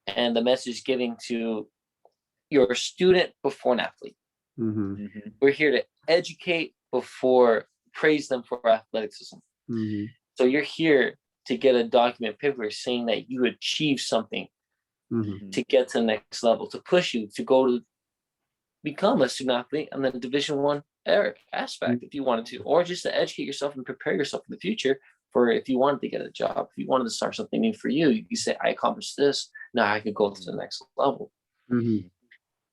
[SPEAKER 4] and the message giving to your student before an athlete.
[SPEAKER 1] Mm-hmm.
[SPEAKER 4] We're here to educate before praise them for athleticism.
[SPEAKER 1] Mm-hmm.
[SPEAKER 4] So you're here to get a document paper saying that you achieved something to get to the next level, to push you to go to become a student athlete and then Division I aspect if you wanted to, or just to educate yourself and prepare yourself for the future. For if you wanted to get a job, if you wanted to start something new for you, you say, I accomplished this, now I could go to the next level. You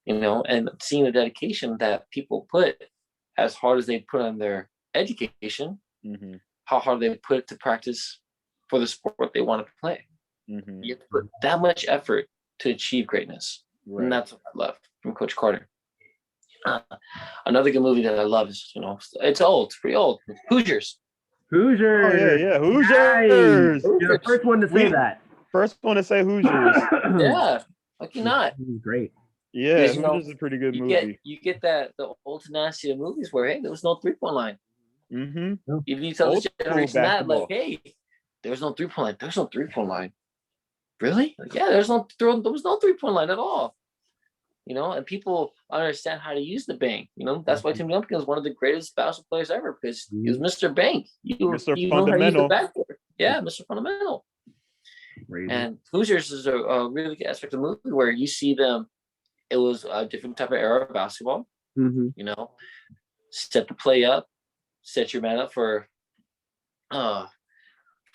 [SPEAKER 4] know, and seeing the dedication that people put, as hard as they put on their education, how hard they put it to practice for the sport they want to play. You have to put that much effort to achieve greatness. And that's what I love from Coach Carter. Another good movie that I love is, you know, it's pretty old. Hoosiers.
[SPEAKER 1] Hoosiers.
[SPEAKER 2] Oh yeah, Hoosiers.
[SPEAKER 1] Nice. You're the first one to say that.
[SPEAKER 2] First one to say Hoosiers.
[SPEAKER 4] Yeah, lucky not.
[SPEAKER 1] Great.
[SPEAKER 2] Yeah, Hoosiers is a pretty good movie.
[SPEAKER 4] You get that the old tenacity of movies where, hey, there was no 3-point line. If you tell this generation that, like, hey, there was no 3-point line. There's no 3-point line. Really? Like, yeah, there was no 3-point line at all. You know, and people understand how to use the bank. You know, that's why Tim Duncan is one of the greatest basketball players ever, because he was Mr. Bank. You know how to use the backboard. Yeah, Mr. Fundamental. And Hoosiers is a really good aspect of the movie where you see them. It was a different type of era of basketball. You know, set the play up, set your man up for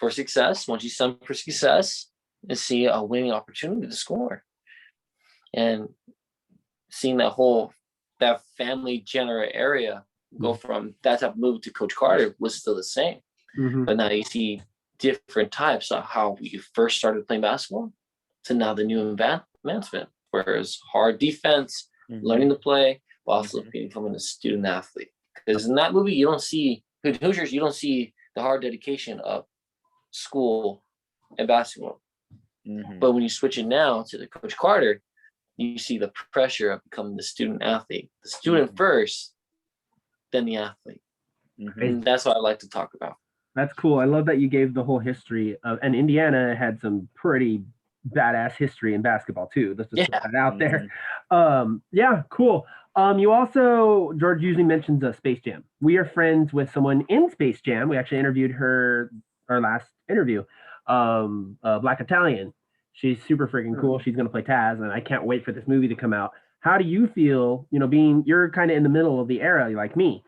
[SPEAKER 4] success. Once you set for success, and see a winning opportunity to score, and seeing that family Jenner area go from that type of move to Coach Carter was still the same. But now you see different types of how you first started playing basketball to now the new advancement, whereas hard defense, learning to play, while also becoming a student athlete. Because in that movie, you don't see Hoosiers, you don't see the hard dedication of school and basketball. But when you switch it now to the Coach Carter, you see the pressure of becoming the student athlete, the student first, then the athlete. And that's what I like to talk about.
[SPEAKER 1] That's cool. I love that you gave the whole history of, and Indiana had some pretty badass history in basketball too. Let's just put that out there. Yeah, cool. You also, George usually mentions Space Jam. We are friends with someone in Space Jam. We actually interviewed her, our last interview, Black Italian. She's super freaking cool. She's going to play Taz, and I can't wait for this movie to come out. How do you feel, you know, you're kind of in the middle of the era like me.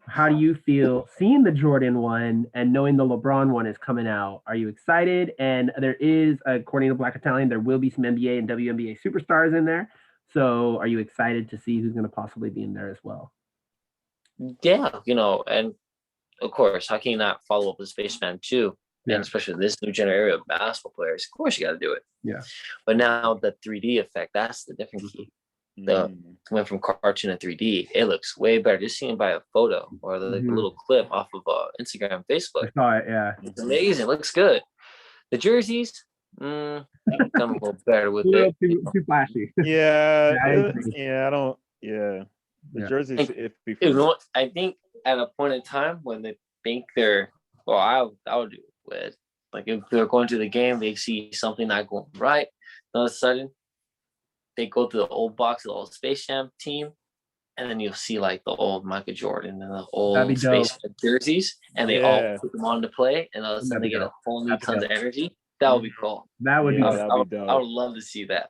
[SPEAKER 1] How do you feel seeing the Jordan one and knowing the LeBron one is coming out? Are you excited? And there is, according to Black Italian, there will be some NBA and WNBA superstars in there. So are you excited to see who's going to possibly be in there as well?
[SPEAKER 4] Yeah, you know, and of course, how can you not follow up with Spaceman 2? Yeah. And especially this new generation of basketball players, of course you got to do it.
[SPEAKER 1] Yeah.
[SPEAKER 4] But now the 3D effect, that's the different key. Went from cartoon to 3D. It looks way better. Just seeing by a photo or the little clip off of Instagram, Facebook.
[SPEAKER 1] I saw it, yeah.
[SPEAKER 4] It's amazing. It looks good. The jerseys, come a little better with it.
[SPEAKER 1] Too flashy.
[SPEAKER 2] Yeah, I don't. Yeah, the jerseys.
[SPEAKER 4] You know what? I think at a point in time when they think they're, I would do it with, like, if they're going to the game, they see something not going right, all of a sudden they go to the old box of the old Space Jam team, and then you'll see like the old Michael Jordan and the old Space Jam jerseys, and they all put them on to play, and all of a sudden they get a whole new tons of energy. That would be cool.
[SPEAKER 1] That would be
[SPEAKER 2] dope.
[SPEAKER 4] I would love to see that.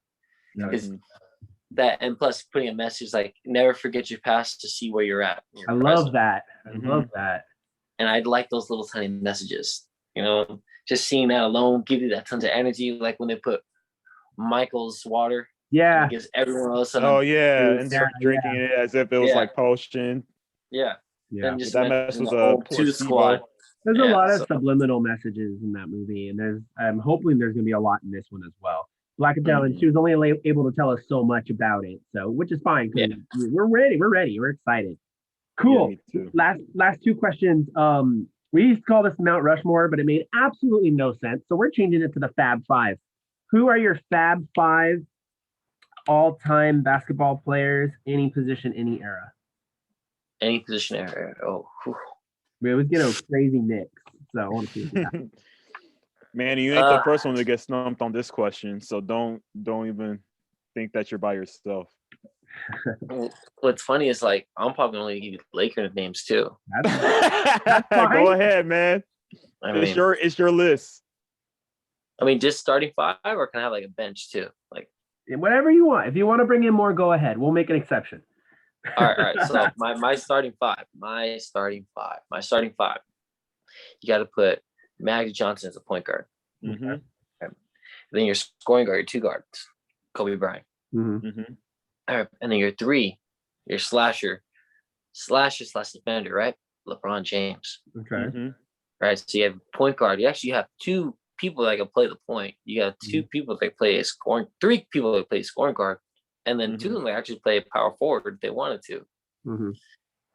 [SPEAKER 4] That, and plus putting a message like never forget your past to see where you're at.
[SPEAKER 1] I love that. I love that.
[SPEAKER 4] And I like those little tiny messages, just seeing that alone give you that tons of energy. Like when they put Michael's water,
[SPEAKER 1] Yeah.
[SPEAKER 4] it gives everyone else.
[SPEAKER 2] Oh yeah, and they're drinking it as if it was like potion.
[SPEAKER 4] Yeah.
[SPEAKER 1] Yeah.
[SPEAKER 4] Then just
[SPEAKER 2] that mess was
[SPEAKER 4] the
[SPEAKER 2] a
[SPEAKER 4] whole Two
[SPEAKER 2] placebo.
[SPEAKER 4] Squad.
[SPEAKER 1] There's a lot of subliminal messages in that movie, and I'm hoping there's going to be a lot in this one as well. Black and Talon, she was only able to tell us so much about it, so which is fine because we're ready. We're excited. Cool.
[SPEAKER 2] Yeah,
[SPEAKER 1] last two questions. We used to call this Mount Rushmore, but it made absolutely no sense, so we're changing it to the Fab Five. Who are your Fab Five all-time basketball players, any position, any era?
[SPEAKER 4] Any position, era. Oh. Whew.
[SPEAKER 1] We always get a crazy mix, so I want to see what
[SPEAKER 2] Manny, you ain't the first one to get stumped on this question, so don't even think that you're by yourself.
[SPEAKER 4] What's funny is like I'm probably only give you Laker names too.
[SPEAKER 1] That's fine.
[SPEAKER 2] Go ahead, man. It's your list.
[SPEAKER 4] I mean, just starting five, or can I have like a bench too? Like
[SPEAKER 1] whatever you want. If you want to bring in more, go ahead. We'll make an exception.
[SPEAKER 4] All right. So my starting five. You got to put Magic Johnson as a point guard.
[SPEAKER 2] Mm-hmm.
[SPEAKER 4] Okay. Then your scoring guard, your two guards, Kobe Bryant.
[SPEAKER 1] Mm-hmm.
[SPEAKER 2] Mm-hmm.
[SPEAKER 4] All right. And then your three, your slasher / defender, right? LeBron James.
[SPEAKER 1] Okay.
[SPEAKER 2] Mm-hmm.
[SPEAKER 4] Right. So you have point guard. You actually have two people that can play the point. You have two people that play a scoring, three people that play scoring guard. And then two of them actually play power forward if they wanted to.
[SPEAKER 1] Mm-hmm.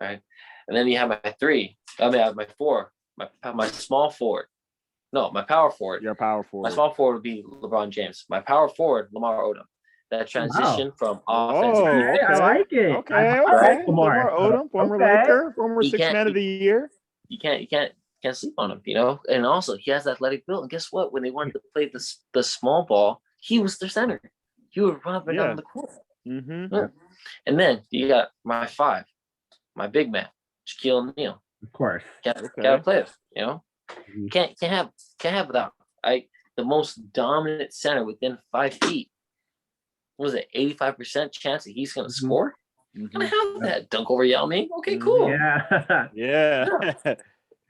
[SPEAKER 4] Right. And then you have my three. I have my four. My small forward. No, my power forward.
[SPEAKER 2] Your power forward.
[SPEAKER 4] My small forward would be LeBron James. My power forward, Lamar Odom. That transition from offense.
[SPEAKER 1] Okay. I like it.
[SPEAKER 2] Okay.
[SPEAKER 1] Right.
[SPEAKER 2] Lamar Odom, former Laker, former sixth man of the year.
[SPEAKER 4] You can't sleep on him, And also he has athletic build. And guess what? When they wanted to play the small ball, he was their center. He would run up and down the court.
[SPEAKER 2] Mm-hmm.
[SPEAKER 4] Yeah. And then you got my five, my big man, Shaquille O'Neal.
[SPEAKER 1] Of course.
[SPEAKER 4] Gotta play it, Can't have without the most dominant center within 5 feet. What was it, 85% chance that he's gonna score?
[SPEAKER 2] Mm-hmm.
[SPEAKER 4] Gonna have that dunk over Yao Ming. Okay, cool.
[SPEAKER 1] Yeah.
[SPEAKER 2] Yeah.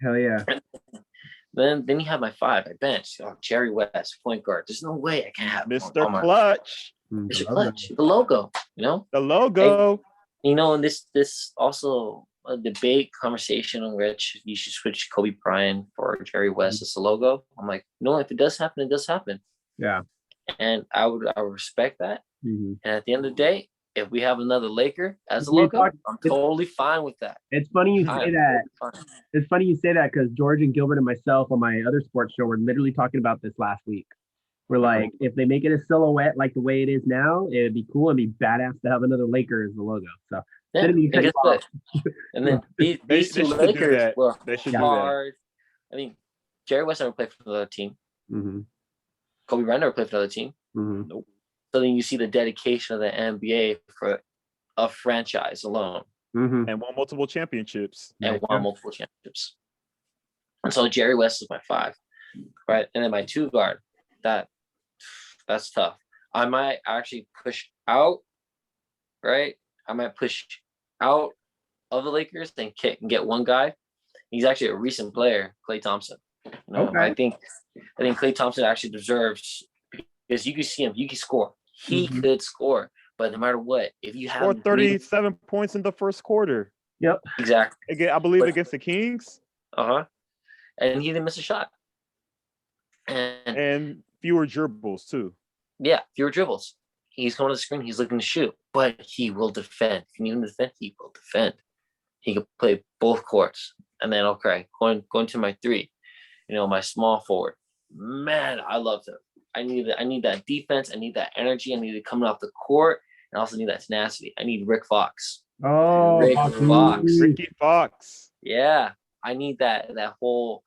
[SPEAKER 1] Hell yeah.
[SPEAKER 4] Then you have my five. I bench. Jerry West, point guard. There's no way I can't have
[SPEAKER 2] Mr. Clutch.
[SPEAKER 4] Mr. Clutch. The logo.
[SPEAKER 2] The logo.
[SPEAKER 4] And this also a debate conversation in which you should switch Kobe Bryant for Jerry West as a logo. I'm like, no, if it does happen, it does happen.
[SPEAKER 1] Yeah.
[SPEAKER 4] And I would respect that.
[SPEAKER 1] Mm-hmm.
[SPEAKER 4] And at the end of the day, if we have another Laker as a logo, I'm totally fine with that.
[SPEAKER 1] It's funny you say that. It's funny you say that because George and Gilbert and myself on my other sports show were literally talking about this last week. We're like, if they make it a silhouette like the way it is now, it'd be cool and be badass to have another Laker as the logo. So
[SPEAKER 4] and then these two Lakers were hard. I mean, Jerry West never played for another team.
[SPEAKER 1] Mm-hmm.
[SPEAKER 4] Kobe Bryant never played for another team.
[SPEAKER 1] Mm-hmm.
[SPEAKER 4] Nope. So then you see the dedication of the NBA for a franchise alone.
[SPEAKER 1] Mm-hmm.
[SPEAKER 2] And won multiple championships.
[SPEAKER 4] And so Jerry West is my five. Right. And then my two guard, that's tough. I might actually push out, right? I might push out of the Lakers and get one guy. He's actually a recent player, Klay Thompson.
[SPEAKER 1] Okay.
[SPEAKER 4] I think Klay Thompson actually deserves, because you can see him, you can score. He could score, but no matter what, if you have
[SPEAKER 2] 37 points in the first quarter.
[SPEAKER 1] Yep.
[SPEAKER 4] Exactly.
[SPEAKER 2] Again, I believe against the Kings.
[SPEAKER 4] And he didn't miss a shot.
[SPEAKER 2] And fewer dribbles too.
[SPEAKER 4] Yeah, fewer dribbles. He's going to the screen. He's looking to shoot, but he will defend. If you need him to defend, he will defend. He can play both courts. And then, going to my three, my small forward. Man, I love him. I need that defense. I need that energy. I need it coming off the court. And I also need that tenacity. I need Rick Fox.
[SPEAKER 1] Oh,
[SPEAKER 2] Ricky Fox.
[SPEAKER 4] Yeah, I need that whole.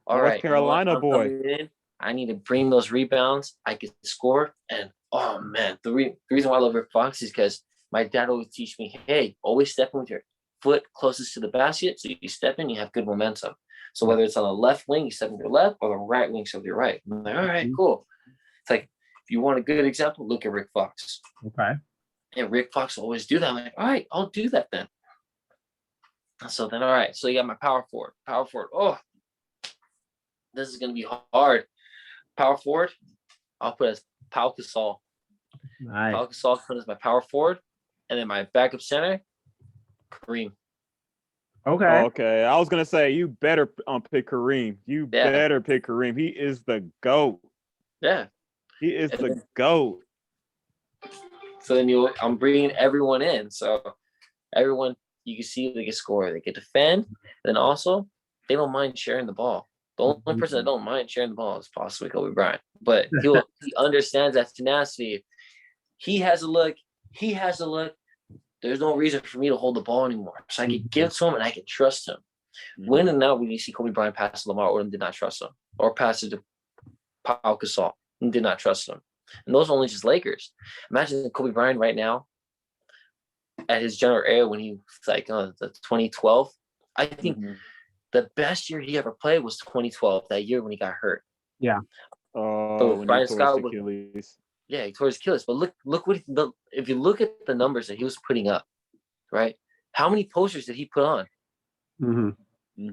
[SPEAKER 2] North Carolina boy.
[SPEAKER 4] I need to bring those rebounds. I can score. And oh man, the reason why I love Rick Fox is because my dad always teach me, hey, always step in with your foot closest to the basket. So you step in, you have good momentum. So whether it's on the left wing, you step with your left, or the right wing, step with your right. I'm like, all right, cool. It's like, if you want a good example, look at Rick Fox.
[SPEAKER 1] Okay.
[SPEAKER 4] And Rick Fox will always do that. I'm like, all right, I'll do that then. So then, all right. So you got my power forward. Power forward. Oh, this is gonna be hard. Power forward. I'll put as Pau Gasol.
[SPEAKER 1] Nice.
[SPEAKER 4] Pau Gasol put as my power forward, and then my backup center, Kareem.
[SPEAKER 1] Okay.
[SPEAKER 2] Okay, I was gonna say you better pick Kareem. You better pick Kareem. He is the GOAT.
[SPEAKER 4] Yeah.
[SPEAKER 2] He is the GOAT.
[SPEAKER 4] So then I'm bringing everyone in. So everyone, you can see they can score, they can defend, and then also they don't mind sharing the ball. The only person that don't mind sharing the ball is possibly Kobe Bryant, but he understands that tenacity. He has a look. There's no reason for me to hold the ball anymore. So I can give it to him and I can trust him. When and now when you see Kobe Bryant pass to Lamar Odom, did not trust him, or pass it to Pau Gasol, and did not trust him. And those are only just Lakers. Imagine Kobe Bryant right now at his general era when he was like the 2012. I think the best year he ever played was 2012, that year when he got hurt.
[SPEAKER 1] Yeah.
[SPEAKER 2] Oh,
[SPEAKER 4] Brian Scott
[SPEAKER 2] was Achilles.
[SPEAKER 4] Yeah, he tore his Achilles. But look what if you look at the numbers that he was putting up, right? How many posters did he put on?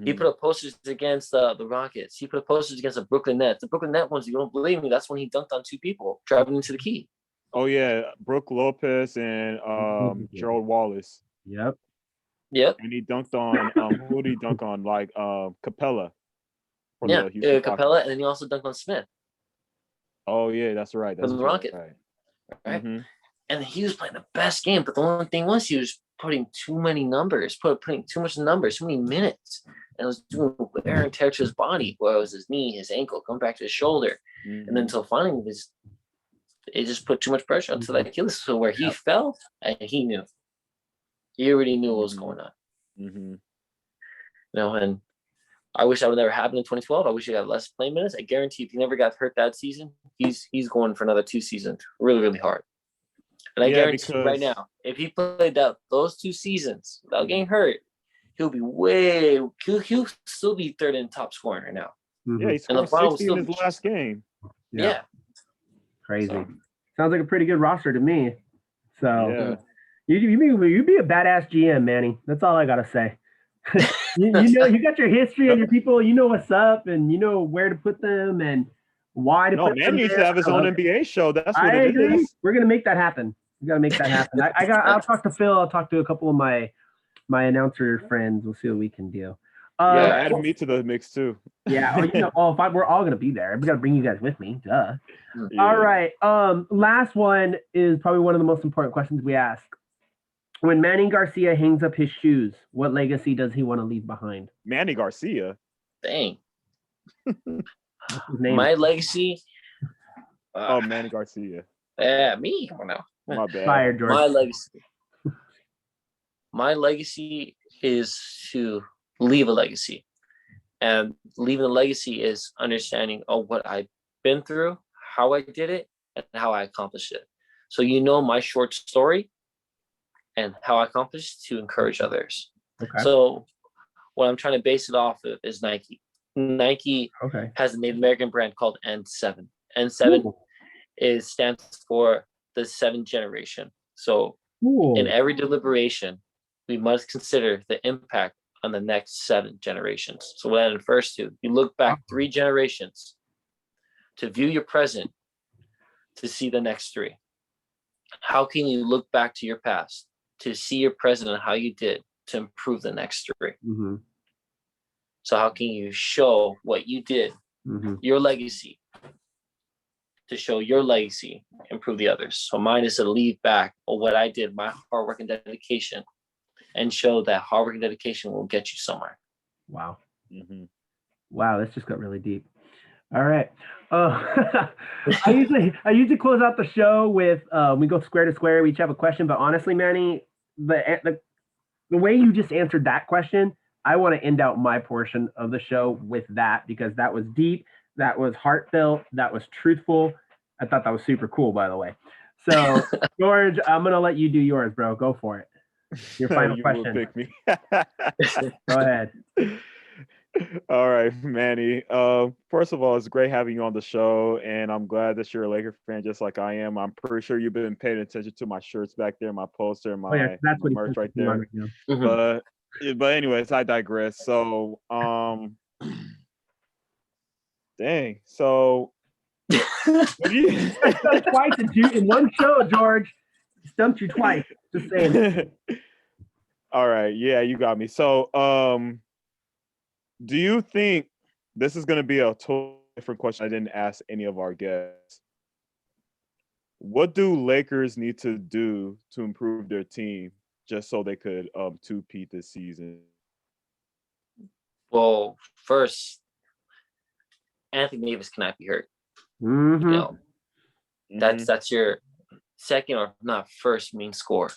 [SPEAKER 4] He put up posters against the Rockets. He put up posters against the Brooklyn Nets. The Brooklyn Nets ones, you don't believe me, that's when he dunked on 2 people driving into the key.
[SPEAKER 2] Oh yeah, Brooke Lopez and Gerald Wallace.
[SPEAKER 1] Yep.
[SPEAKER 2] And he dunked on who did he dunk on? Like Capella.
[SPEAKER 4] Capella, and then he also dunked on Smith.
[SPEAKER 2] Oh yeah, that's right. That's
[SPEAKER 4] from the Rockets. Right. And he was playing the best game, but the only thing was he was putting too many numbers, putting too much numbers, too many minutes, and it was doing wear and tear to his body, where it was his knee, his ankle, coming back to his shoulder, and then until finally it just put too much pressure onto the Achilles, so where he fell, and he already knew what was going on. You know, and I wish that would never happen in 2012. I wish he got less playing minutes. I guarantee if he never got hurt that season, he's going for another 2 seasons, really, really hard. And I guarantee you right now, if he played those 2 seasons without getting hurt, he'll still be third in top scoring right now.
[SPEAKER 2] Yeah, he scored 60 in his last game.
[SPEAKER 4] Yeah.
[SPEAKER 1] Crazy. Sounds like a pretty good roster to me. So you'd be a badass GM, Manny. That's all I gotta say. you know, you got your history and your people. You know what's up, and you know where to put them and why to put them. No,
[SPEAKER 2] Manny needs to have his own NBA show. That's what it is.
[SPEAKER 1] We're gonna make that happen. We gotta make that happen. I'll talk to Phil. I'll talk to a couple of my announcer friends. We'll see what we can do.
[SPEAKER 2] Add me to the mix too.
[SPEAKER 1] Yeah. We're all gonna be there. We gotta bring you guys with me. Duh. Yeah. All right. Last one is probably one of the most important questions we ask. When Manny Garcia hangs up his shoes, what legacy does he want to leave behind?
[SPEAKER 2] Manny Garcia.
[SPEAKER 4] Dang. My legacy.
[SPEAKER 2] Manny Garcia.
[SPEAKER 4] Yeah, me. Come on now.
[SPEAKER 2] My bad.
[SPEAKER 1] Fired, George.
[SPEAKER 4] My legacy is to leave a legacy. And leaving a legacy is understanding what I've been through, how I did it, and how I accomplished it. So my short story and how I accomplished to encourage others. Okay. So what I'm trying to base it off of is Nike. Nike has a Native American brand called N7. N7 stands for the 7th generation. So in every deliberation, we must consider the impact on the next 7 generations. So what that refers to, you look back 3 generations to view your present, to see the next 3. How can you look back to your past to see your present and how you did to improve the next 3? So how can you show what you did, your legacy, to show your legacy, improve the others? So mine is to leave back what I did, my hard work and dedication, and show that hard work and dedication will get you somewhere.
[SPEAKER 1] Wow. Wow, this just got really deep. All right. I usually close out the show with we go square to square. We each have a question, but honestly, Manny, the way you just answered that question, I want to end out my portion of the show with that, because that was deep, that was heartfelt, that was truthful. I thought that was super cool, by the way. So, George, I'm gonna let you do yours, bro. Go for it. Your final question.
[SPEAKER 2] Will pick me.
[SPEAKER 1] Go ahead.
[SPEAKER 2] All right, Manny. First of all, it's great having you on the show, and I'm glad that you're a Laker fan just like I am. I'm pretty sure you've been paying attention to my shirts back there, my poster, my merch right there. But But anyways, I digress. So, dang. So, what do you?
[SPEAKER 1] Twice in one show, George. Stumped you twice. Just saying.
[SPEAKER 2] All right. Yeah, you got me. So, do you think this is going to be a totally different question? I didn't ask any of our guests. What do Lakers need to do to improve their team just so they could two-peat this season?
[SPEAKER 4] Well, first, Anthony Davis cannot be hurt.
[SPEAKER 1] Mm-hmm.
[SPEAKER 4] You know, that's your second or not first main score.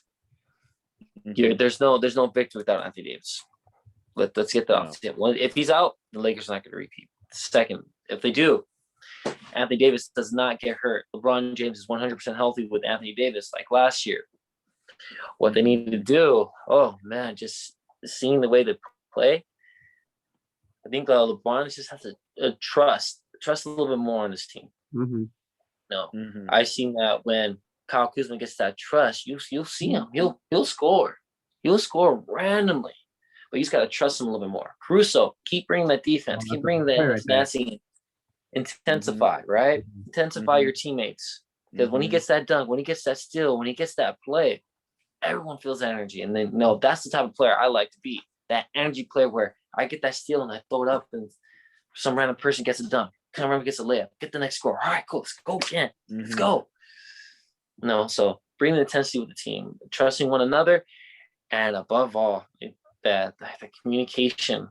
[SPEAKER 4] There's no victory without Anthony Davis. Let's get that off. If he's out, the Lakers are not going to repeat. Second, if they do, Anthony Davis does not get hurt. LeBron James is 100% healthy with Anthony Davis like last year. What they need to do, oh man, just seeing the way they play, I think LeBron just has to trust a little bit more on this team.
[SPEAKER 1] Mm-hmm.
[SPEAKER 4] No, I've seen that when Kyle Kuzma gets that trust, you'll see him. He'll score. He'll score randomly, but you just got to trust him a little bit more. Caruso, keep bringing that defense. Keep bringing that tenacity. Intensify, right? Intensify your teammates. Because when he gets that dunk, when he gets that steal, when he gets that play, everyone feels that energy. And then, no, that's the type of player I like to be. That energy player where I get that steal and I throw it up and some random person gets a dunk. Some random gets a layup. Get the next score. All right, cool. Let's go again. Let's go. No, so bring the intensity with the team, trusting one another, and above all, the communication,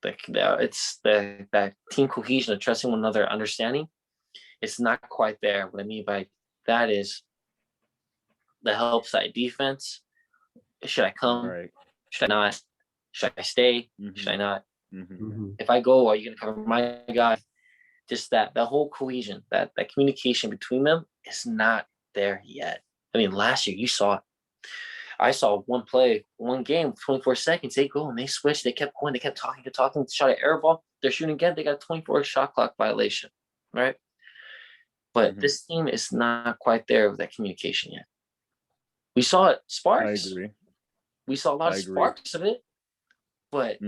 [SPEAKER 4] that team cohesion of trusting one another, understanding. It's not quite there. What I mean by that is the help side defense. Should I come?
[SPEAKER 2] Right.
[SPEAKER 4] Should I not? Should I stay? Should I not? If I go, are you going to cover my guy? Just that whole cohesion, that communication between them is not there yet. I mean, last year you saw it. I saw one play, one game, 24 seconds. They go and they switch. They kept going. They kept talking. Shot an air ball. They're shooting again. They got a 24 shot clock violation, right? But this team is not quite there with that communication yet. We saw it sparks.
[SPEAKER 2] I agree.
[SPEAKER 4] We saw a lot of sparks of it. But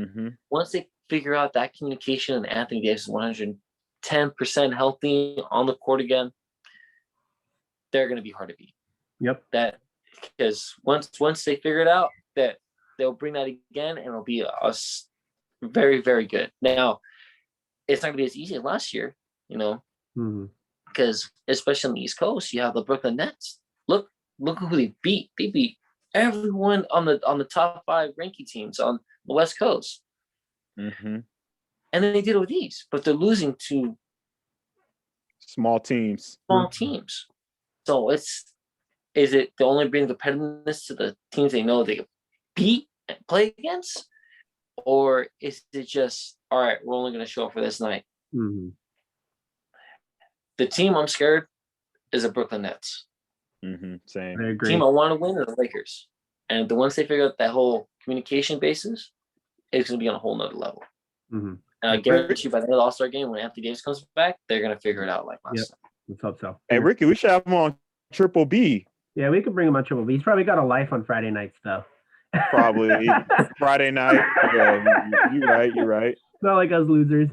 [SPEAKER 4] once they figure out that communication and Anthony Davis is 110% healthy on the court again, they're going to be hard to beat.
[SPEAKER 1] Yep.
[SPEAKER 4] Because once they figure it out, that they'll bring that again and it'll be us very, very good. Now, it's not going to be as easy as last year, because especially on the East Coast, you have the Brooklyn Nets. Look who they beat. They beat everyone on the top 5 ranking teams on the West Coast. And then they did it with ease, but they're losing to
[SPEAKER 2] small teams.
[SPEAKER 4] So is it they only bring competitiveness to the teams they know they can beat and play against? Or is it just, all right, we're only going to show up for this night? The team I'm scared is the Brooklyn Nets.
[SPEAKER 2] Same.
[SPEAKER 1] I agree.
[SPEAKER 4] The team I want to win are the Lakers. And once they figure out that whole communication basis, it's going to be on a whole nother level. And I guarantee you by the end of the All-Star game, when Anthony Davis comes back, they're going to figure it out like last time.
[SPEAKER 1] Let's hope so.
[SPEAKER 2] Hey, Ricky, we should have him on Triple B.
[SPEAKER 1] Yeah, we could bring him on Triple B. He's probably got a life on Friday nights, though.
[SPEAKER 2] Probably. Friday night. Yeah, you're right.
[SPEAKER 1] Not like us losers.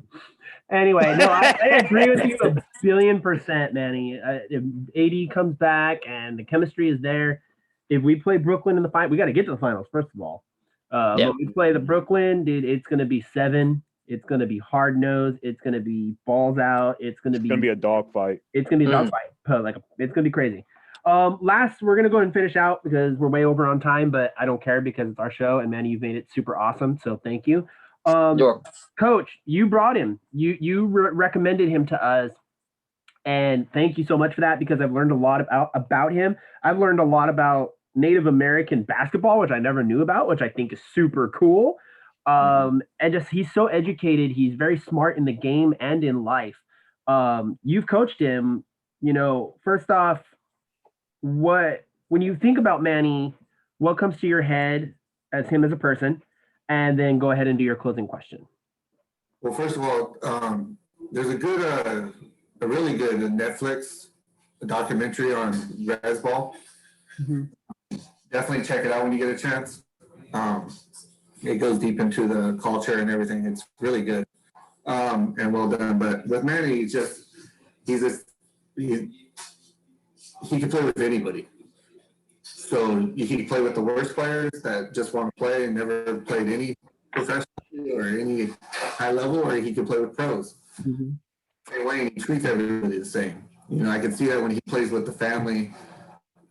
[SPEAKER 1] Anyway, no, I agree with you 1,000,000%, Manny. If AD comes back and the chemistry is there, if we play Brooklyn in the final, we got to get to the finals, first of all. When we play the Brooklyn, dude, it's going to be 7. It's going to be hard nose. It's going to be balls out. It's going to be
[SPEAKER 2] a dogfight.
[SPEAKER 1] It's going to be a dogfight. It's going to be crazy. Last, we're going to go ahead and finish out because we're way over on time, but I don't care because it's our show. And Manny, you've made it super awesome. So thank you. Coach, you brought him. You recommended him to us. And thank you so much for that because I've learned a lot about him. I've learned a lot about Native American basketball, which I never knew about, which I think is super cool. And just he's so educated. He's very smart in the game and in life. You've coached him. First off, when you think about Manny, what comes to your head as him as a person? And then go ahead and do your closing question.
[SPEAKER 3] Well, first of all, there's a really good Netflix documentary on Resball. Definitely check it out when you get a chance. it goes deep into the culture and everything. It's really good, and well done. But with Manny, he's just he can play with anybody. So he can play with the worst players that just want to play and never played any professionally or any high level, or he can play with pros.
[SPEAKER 1] Mm-hmm.
[SPEAKER 3] Same way, and he treats everybody the same. I can see that when he plays with the family.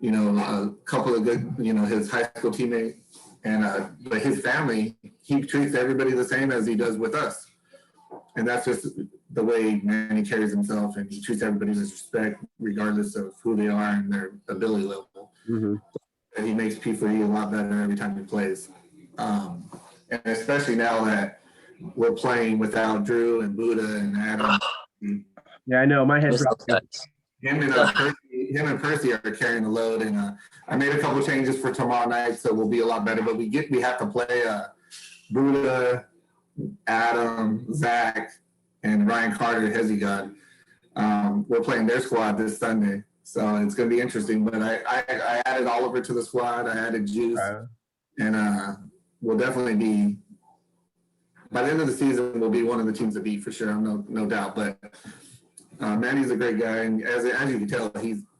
[SPEAKER 3] A couple of good, his high school teammate, and but his family, he treats everybody the same as he does with us. And that's just the way Manny carries himself, and he treats everybody with respect, regardless of who they are and their ability level.
[SPEAKER 1] Mm-hmm.
[SPEAKER 3] And he makes P4E a lot better every time he plays. And especially now that we're playing without Drew and Buddha and Adam.
[SPEAKER 1] Yeah, I know. My head's dropped.
[SPEAKER 3] Him and Percy are carrying the load, and I made a couple changes for tomorrow night, so we'll be a lot better. But we have to play Buddha, Adam, Zach, and Ryan Carter, Hezigod. We're playing their squad this Sunday, so it's going to be interesting. But I added Oliver to the squad. I added Juice, and we'll definitely be. By the end of the season, we'll be one of the teams to beat for sure. No doubt, but. Manny's a great guy, and as you can tell,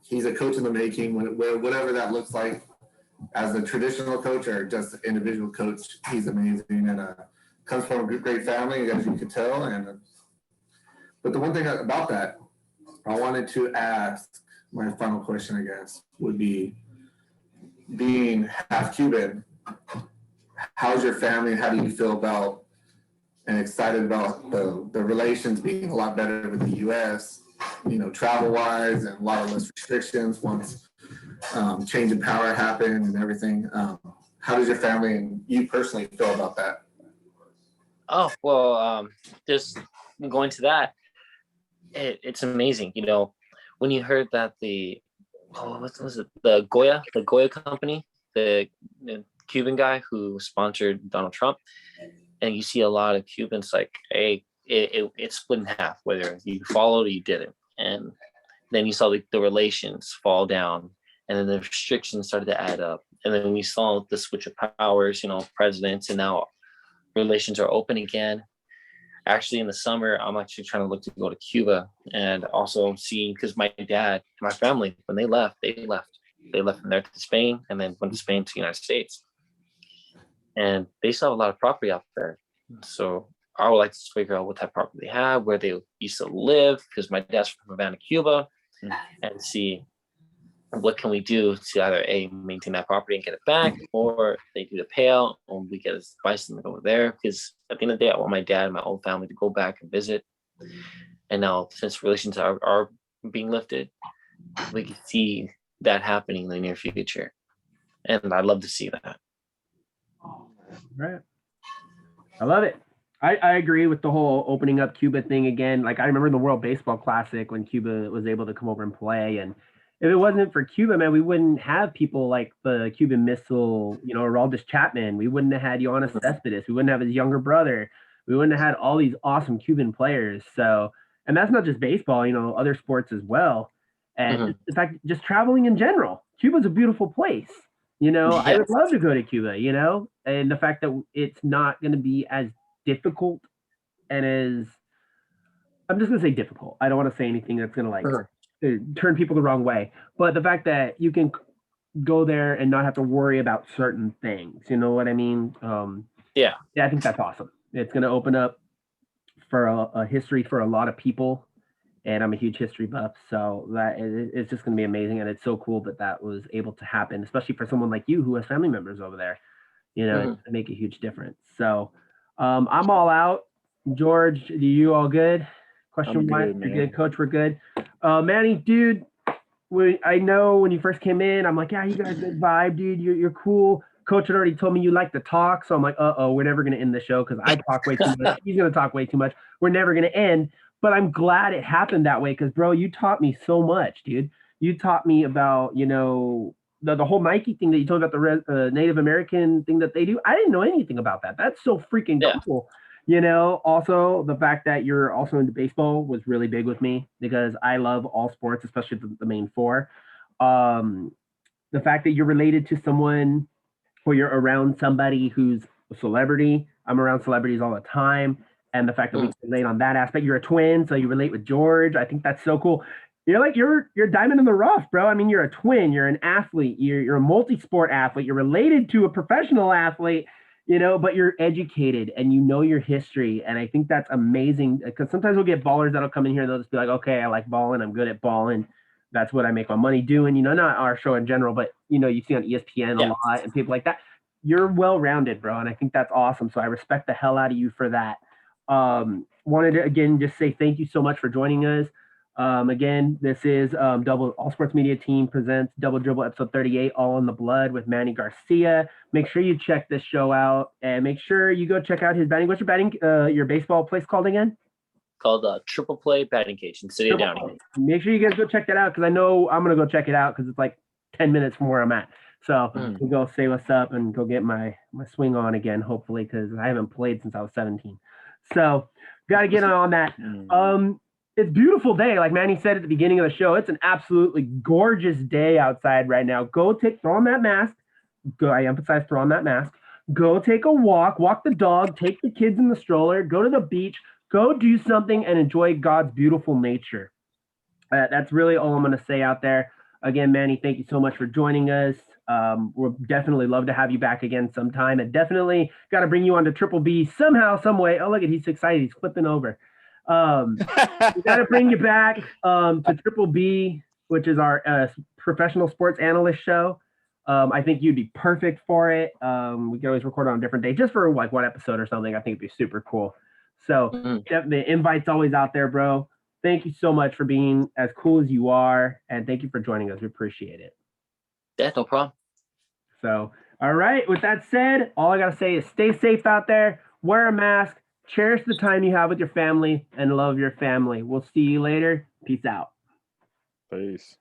[SPEAKER 3] he's a coach in the making. Whatever that looks like, as a traditional coach or just an individual coach, he's amazing and comes from a great family, as you can tell. But the one thing about that, I wanted to ask. My final question, I guess, would be: being half Cuban, how's your family? How do you feel about? And excited about the relations being a lot better with the U.S., travel-wise, and a lot less restrictions once change in power happened and everything. How does your family and you personally feel about that?
[SPEAKER 4] Oh, well, just going to that, it's amazing. When you heard that what was it? The Goya company, the Cuban guy who sponsored Donald Trump, and you see a lot of Cubans like, hey, it's split in half, whether you followed or you didn't. And then you saw the relations fall down, and then the restrictions started to add up. And then we saw the switch of powers, presidents, and now relations are open again. Actually, in the summer, I'm actually trying to look to go to Cuba and also see, because my dad and my family, when they left from there to Spain, and then went to Spain to the United States. And they still have a lot of property out there. So I would like to figure out what type of property they have, where they used to live, because my dad's from Havana, Cuba, and see what can we do to either maintain that property and get it back, or they do the payout and we get his bison to go there. Because at the end of the day, I want my dad and my own family to go back and visit. And now, since relations are being lifted, we can see that happening in the near future. And I'd love to see that.
[SPEAKER 1] Right. I love it. I agree with the whole opening up Cuba thing again. Like, I remember the World Baseball Classic when Cuba was able to come over and play. And if it wasn't for Cuba, man, we wouldn't have people like the Cuban Missile, Aroldis Chapman. We wouldn't have had Yoenis Cespedes. We wouldn't have his younger brother. We wouldn't have had all these awesome Cuban players. So, and that's not just baseball, other sports as well. And in fact, just traveling in general, Cuba's a beautiful place.
[SPEAKER 4] Yes.
[SPEAKER 1] I would love to go to Cuba, and the fact that it's not going to be as difficult and I'm just going to say difficult. I don't want to say anything that's going to turn people the wrong way. But the fact that you can go there and not have to worry about certain things, you know what I mean?
[SPEAKER 4] Yeah,
[SPEAKER 1] I think that's awesome. It's going to open up for a history for a lot of people. And I'm a huge history buff, so that it's just going to be amazing. And it's so cool that was able to happen, especially for someone like you who has family members over there. It make a huge difference. So I'm all out. George, are you all good? Question one. You're good, Coach. We're good. Manny, dude, I know when you first came in, I'm like, yeah, you got a good vibe, dude. You're cool. Coach had already told me you like to talk, so I'm like, we're never going to end the show because I talk way too much. He's going to talk way too much. We're never going to end. But I'm glad it happened that way because, bro, you taught me so much, dude. You taught me about, the whole Nike thing that you told me about the Native American thing that they do. I didn't know anything about that. That's so freaking cool. Also the fact that you're also into baseball was really big with me because I love all sports, especially the main four. The fact that you're related to someone or you're around somebody who's a celebrity. I'm around celebrities all the time. And the fact that we can relate on that aspect. You're a twin, so you relate with George. I think that's so cool. You're diamond in the rough, bro. I mean, you're a twin, you're an athlete, you're a multi-sport athlete, you're related to a professional athlete, but you're educated and you know your history. And I think that's amazing because sometimes we'll get ballers that'll come in here and they'll just be like, okay, I like balling, I'm good at balling. That's what I make my money doing, not our show in general, but you see on ESPN a lot and people like that. You're well-rounded, bro. And I think that's awesome. So I respect the hell out of you for that. Wanted to again just say thank you so much for joining us. Again, this is Dubl All Sports Media Team presents Drbl episode 38, All in the Blood with Manny Garcia. Make sure you check this show out and make sure you go check out his batting. What's your baseball place called again?
[SPEAKER 4] Called Triple Play Batting Cage in the city of Downey.
[SPEAKER 1] Make sure you guys go check that out because I know I'm gonna go check it out because it's like 10 minutes from where I'm at. So we'll go say what's up and go get my swing on again, hopefully, because I haven't played since I was 17. So got to get on that. It's a beautiful day. Like Manny said at the beginning of the show, it's an absolutely gorgeous day outside right now. Throw on that mask. I emphasize throw on that mask. Go take a walk the dog, take the kids in the stroller, go to the beach, go do something and enjoy God's beautiful nature. That's really all I'm going to say out there. Again, Manny, thank you so much for joining us. We'll definitely love to have you back again sometime, and definitely got to bring you on to Triple B somehow, some way. Oh, look at he's excited. He's flipping over. We got to bring you back to Triple B, which is our professional sports analyst show. I think you'd be perfect for it. We can always record on a different day just for like one episode or something. I think it'd be super cool. So the invite's always out there, bro. Thank you so much for being as cool as you are, and thank you for joining us. We appreciate it.
[SPEAKER 4] Yeah, no problem.
[SPEAKER 1] So, all right. With that said, all I got to say is stay safe out there, wear a mask, cherish the time you have with your family, and love your family. We'll see you later. Peace out.
[SPEAKER 2] Peace.